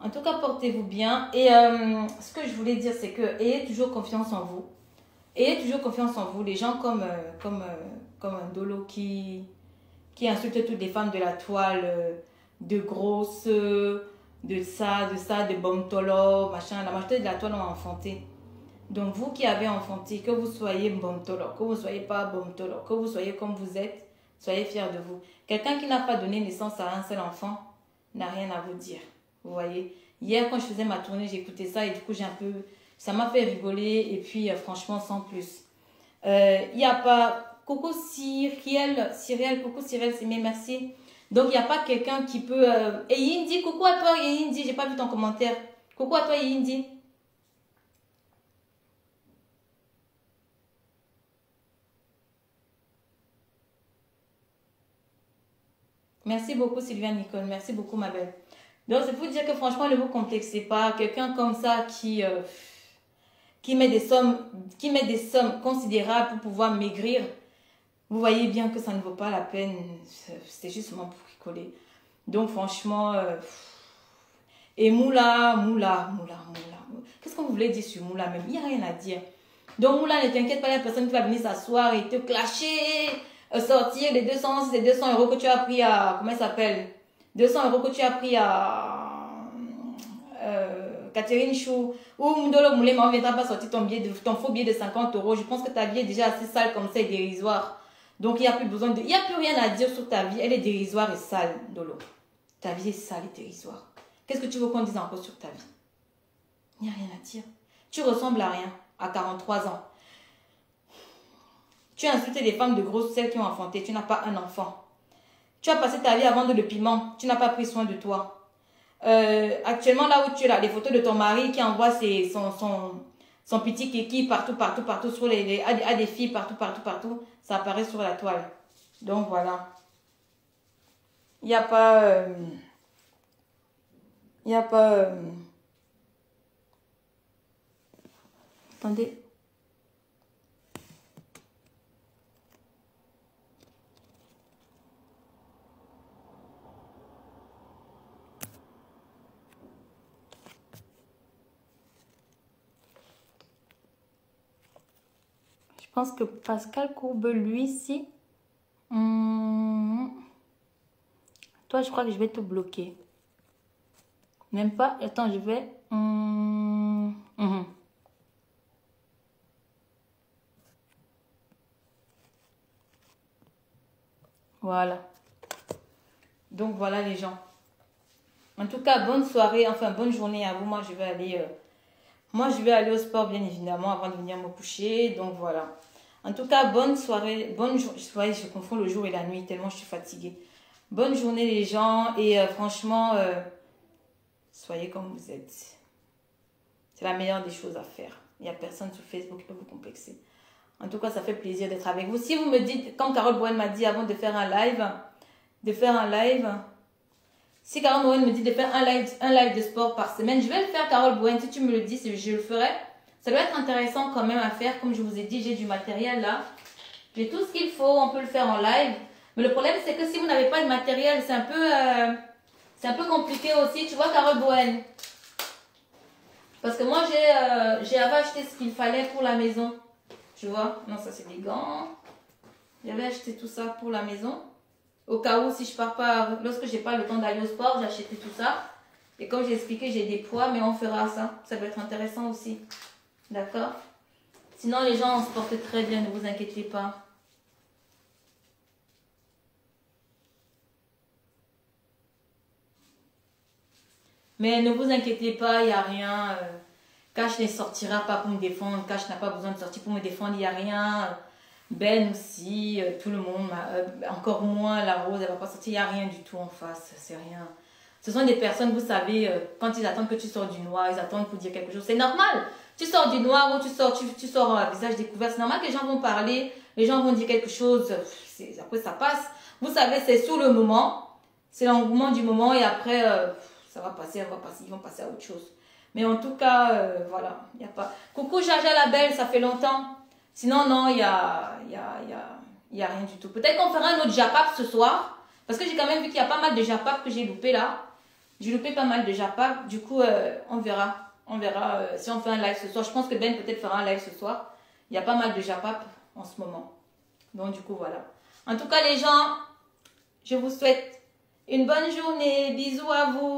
En tout cas, portez-vous bien. Et ce que je voulais dire, c'est que ayez toujours confiance en vous. Ayez toujours confiance en vous. Les gens comme un Dolo qui insulte toutes les femmes de la toile, de grosses, de ça, de bomtolo, machin. La majorité de la toile ont enfanté. Donc, vous qui avez enfanté, que vous soyez bomtolo, que vous ne soyez pas bomtolo, que vous soyez comme vous êtes, soyez fiers de vous. Quelqu'un qui n'a pas donné naissance à un seul enfant n'a rien à vous dire. Vous voyez, hier, quand je faisais ma tournée, j'écoutais ça et du coup, ça m'a fait rigoler et puis, franchement, sans plus. Il n'y a pas... Coucou Cyrielle, coucou Cyrielle, c'est mes merci. Donc, il n'y a pas quelqu'un qui peut... Et Yindi, coucou à toi, Yindi, j'ai pas vu ton commentaire. Coucou à toi, Yindi. Merci beaucoup Sylvia Nicole, merci beaucoup ma belle. Donc c'est pour dire que franchement ne vous complexez pas. Quelqu'un comme ça qui met des sommes considérables pour pouvoir maigrir, vous voyez bien que ça ne vaut pas la peine. C'est justement pour rigoler. Donc franchement, et Moula. Qu'est-ce que vous voulez dire sur Moula même? Il n'y a rien à dire. Donc Moula, ne t'inquiète pas, il y a personne qui va venir s'asseoir et te clasher. Sortir les 200 euros que tu as pris à... Comment ça s'appelle? 200 euros que tu as pris à... Catherine Chou. Ou Mdolo Moulema, on ne viendra pas sortir ton faux billet de 50 euros. Je pense que ta vie est déjà assez sale comme ça et dérisoire. Donc, il n'y a plus besoin de... Il n'y a plus rien à dire sur ta vie. Elle est dérisoire et sale, Dolo. Ta vie est sale et dérisoire. Qu'est-ce que tu veux qu'on dise encore sur ta vie? Il n'y a rien à dire. Tu ressembles à rien à 43 ans. Tu as insulté les femmes de grosses, celles qui ont enfanté. Tu n'as pas un enfant. Tu as passé ta vie à vendre le piment. Tu n'as pas pris soin de toi. Actuellement, là où tu es là, les photos de ton mari qui envoie son petit kiki partout, sur à des filles, partout. Ça apparaît sur la toile. Donc, voilà. Il n'y a pas... Attendez. pense que Pascal Courbe, lui, si. Toi, je crois que je vais te bloquer. Même pas. Attends, je vais. Voilà. Donc, voilà les gens. En tout cas, bonne soirée, enfin, bonne journée à vous. Moi, je vais aller au sport, bien évidemment, avant de venir me coucher. Donc, voilà. En tout cas, bonne soirée, bonne journée. Je confonds le jour et la nuit, tellement je suis fatiguée. Bonne journée, les gens. Et franchement, soyez comme vous êtes. C'est la meilleure des choses à faire. Il n'y a personne sur Facebook qui peut vous complexer. En tout cas, ça fait plaisir d'être avec vous. Si vous me dites, comme Carole Bowen m'a dit avant de faire un live, si Carole Bowen me dit de faire un live de sport par semaine, je vais le faire, Carole Bowen. Si tu me le dis, je le ferai. Ça doit être intéressant quand même à faire. Comme je vous ai dit, j'ai du matériel là. J'ai tout ce qu'il faut. On peut le faire en live. Mais le problème, c'est que si vous n'avez pas de matériel, c'est un peu compliqué aussi. Tu vois, Carole Bowen. Parce que moi, j'avais acheté ce qu'il fallait pour la maison. Tu vois. Non, ça, c'est des gants. J'avais acheté tout ça pour la maison. Au cas où, si je pars pas, lorsque j'ai pas le temps d'aller au sport, j'ai acheté tout ça. Et comme j'ai expliqué, j'ai des poids, mais on fera ça. Ça va être intéressant aussi. D'accord? Sinon, les gens, on se porte très bien, ne vous inquiétez pas. Mais ne vous inquiétez pas, il n'y a rien. Cash ne sortira pas pour me défendre. Cash n'a pas besoin de sortir pour me défendre, il n'y a rien. Ben aussi, tout le monde, encore moins la Rose, elle va pas sortir, il n'y a rien du tout en face, c'est rien. Ce sont des personnes, vous savez, quand ils attendent que tu sors du noir, ils attendent pour dire quelque chose. C'est normal. Tu sors du noir ou tu sors à visage découvert, c'est normal que les gens vont parler, les gens vont dire quelque chose, après ça passe. Vous savez, c'est sur le moment, c'est l'engouement du moment et après, ça va passer, ils vont passer à autre chose. Mais en tout cas, voilà, il n'y a pas... Coucou Jaja la belle, ça fait longtemps. Sinon, non, il n'y a rien du tout. Peut-être qu'on fera un autre Japap ce soir. Parce que j'ai quand même vu qu'il y a pas mal de Japap que j'ai loupé là. J'ai loupé pas mal de Japap. Du coup, on verra. On verra si on fait un live ce soir. Je pense que Ben peut-être fera un live ce soir. Il y a pas mal de Japap en ce moment. Donc, du coup, voilà. En tout cas, les gens, je vous souhaite une bonne journée. Bisous à vous.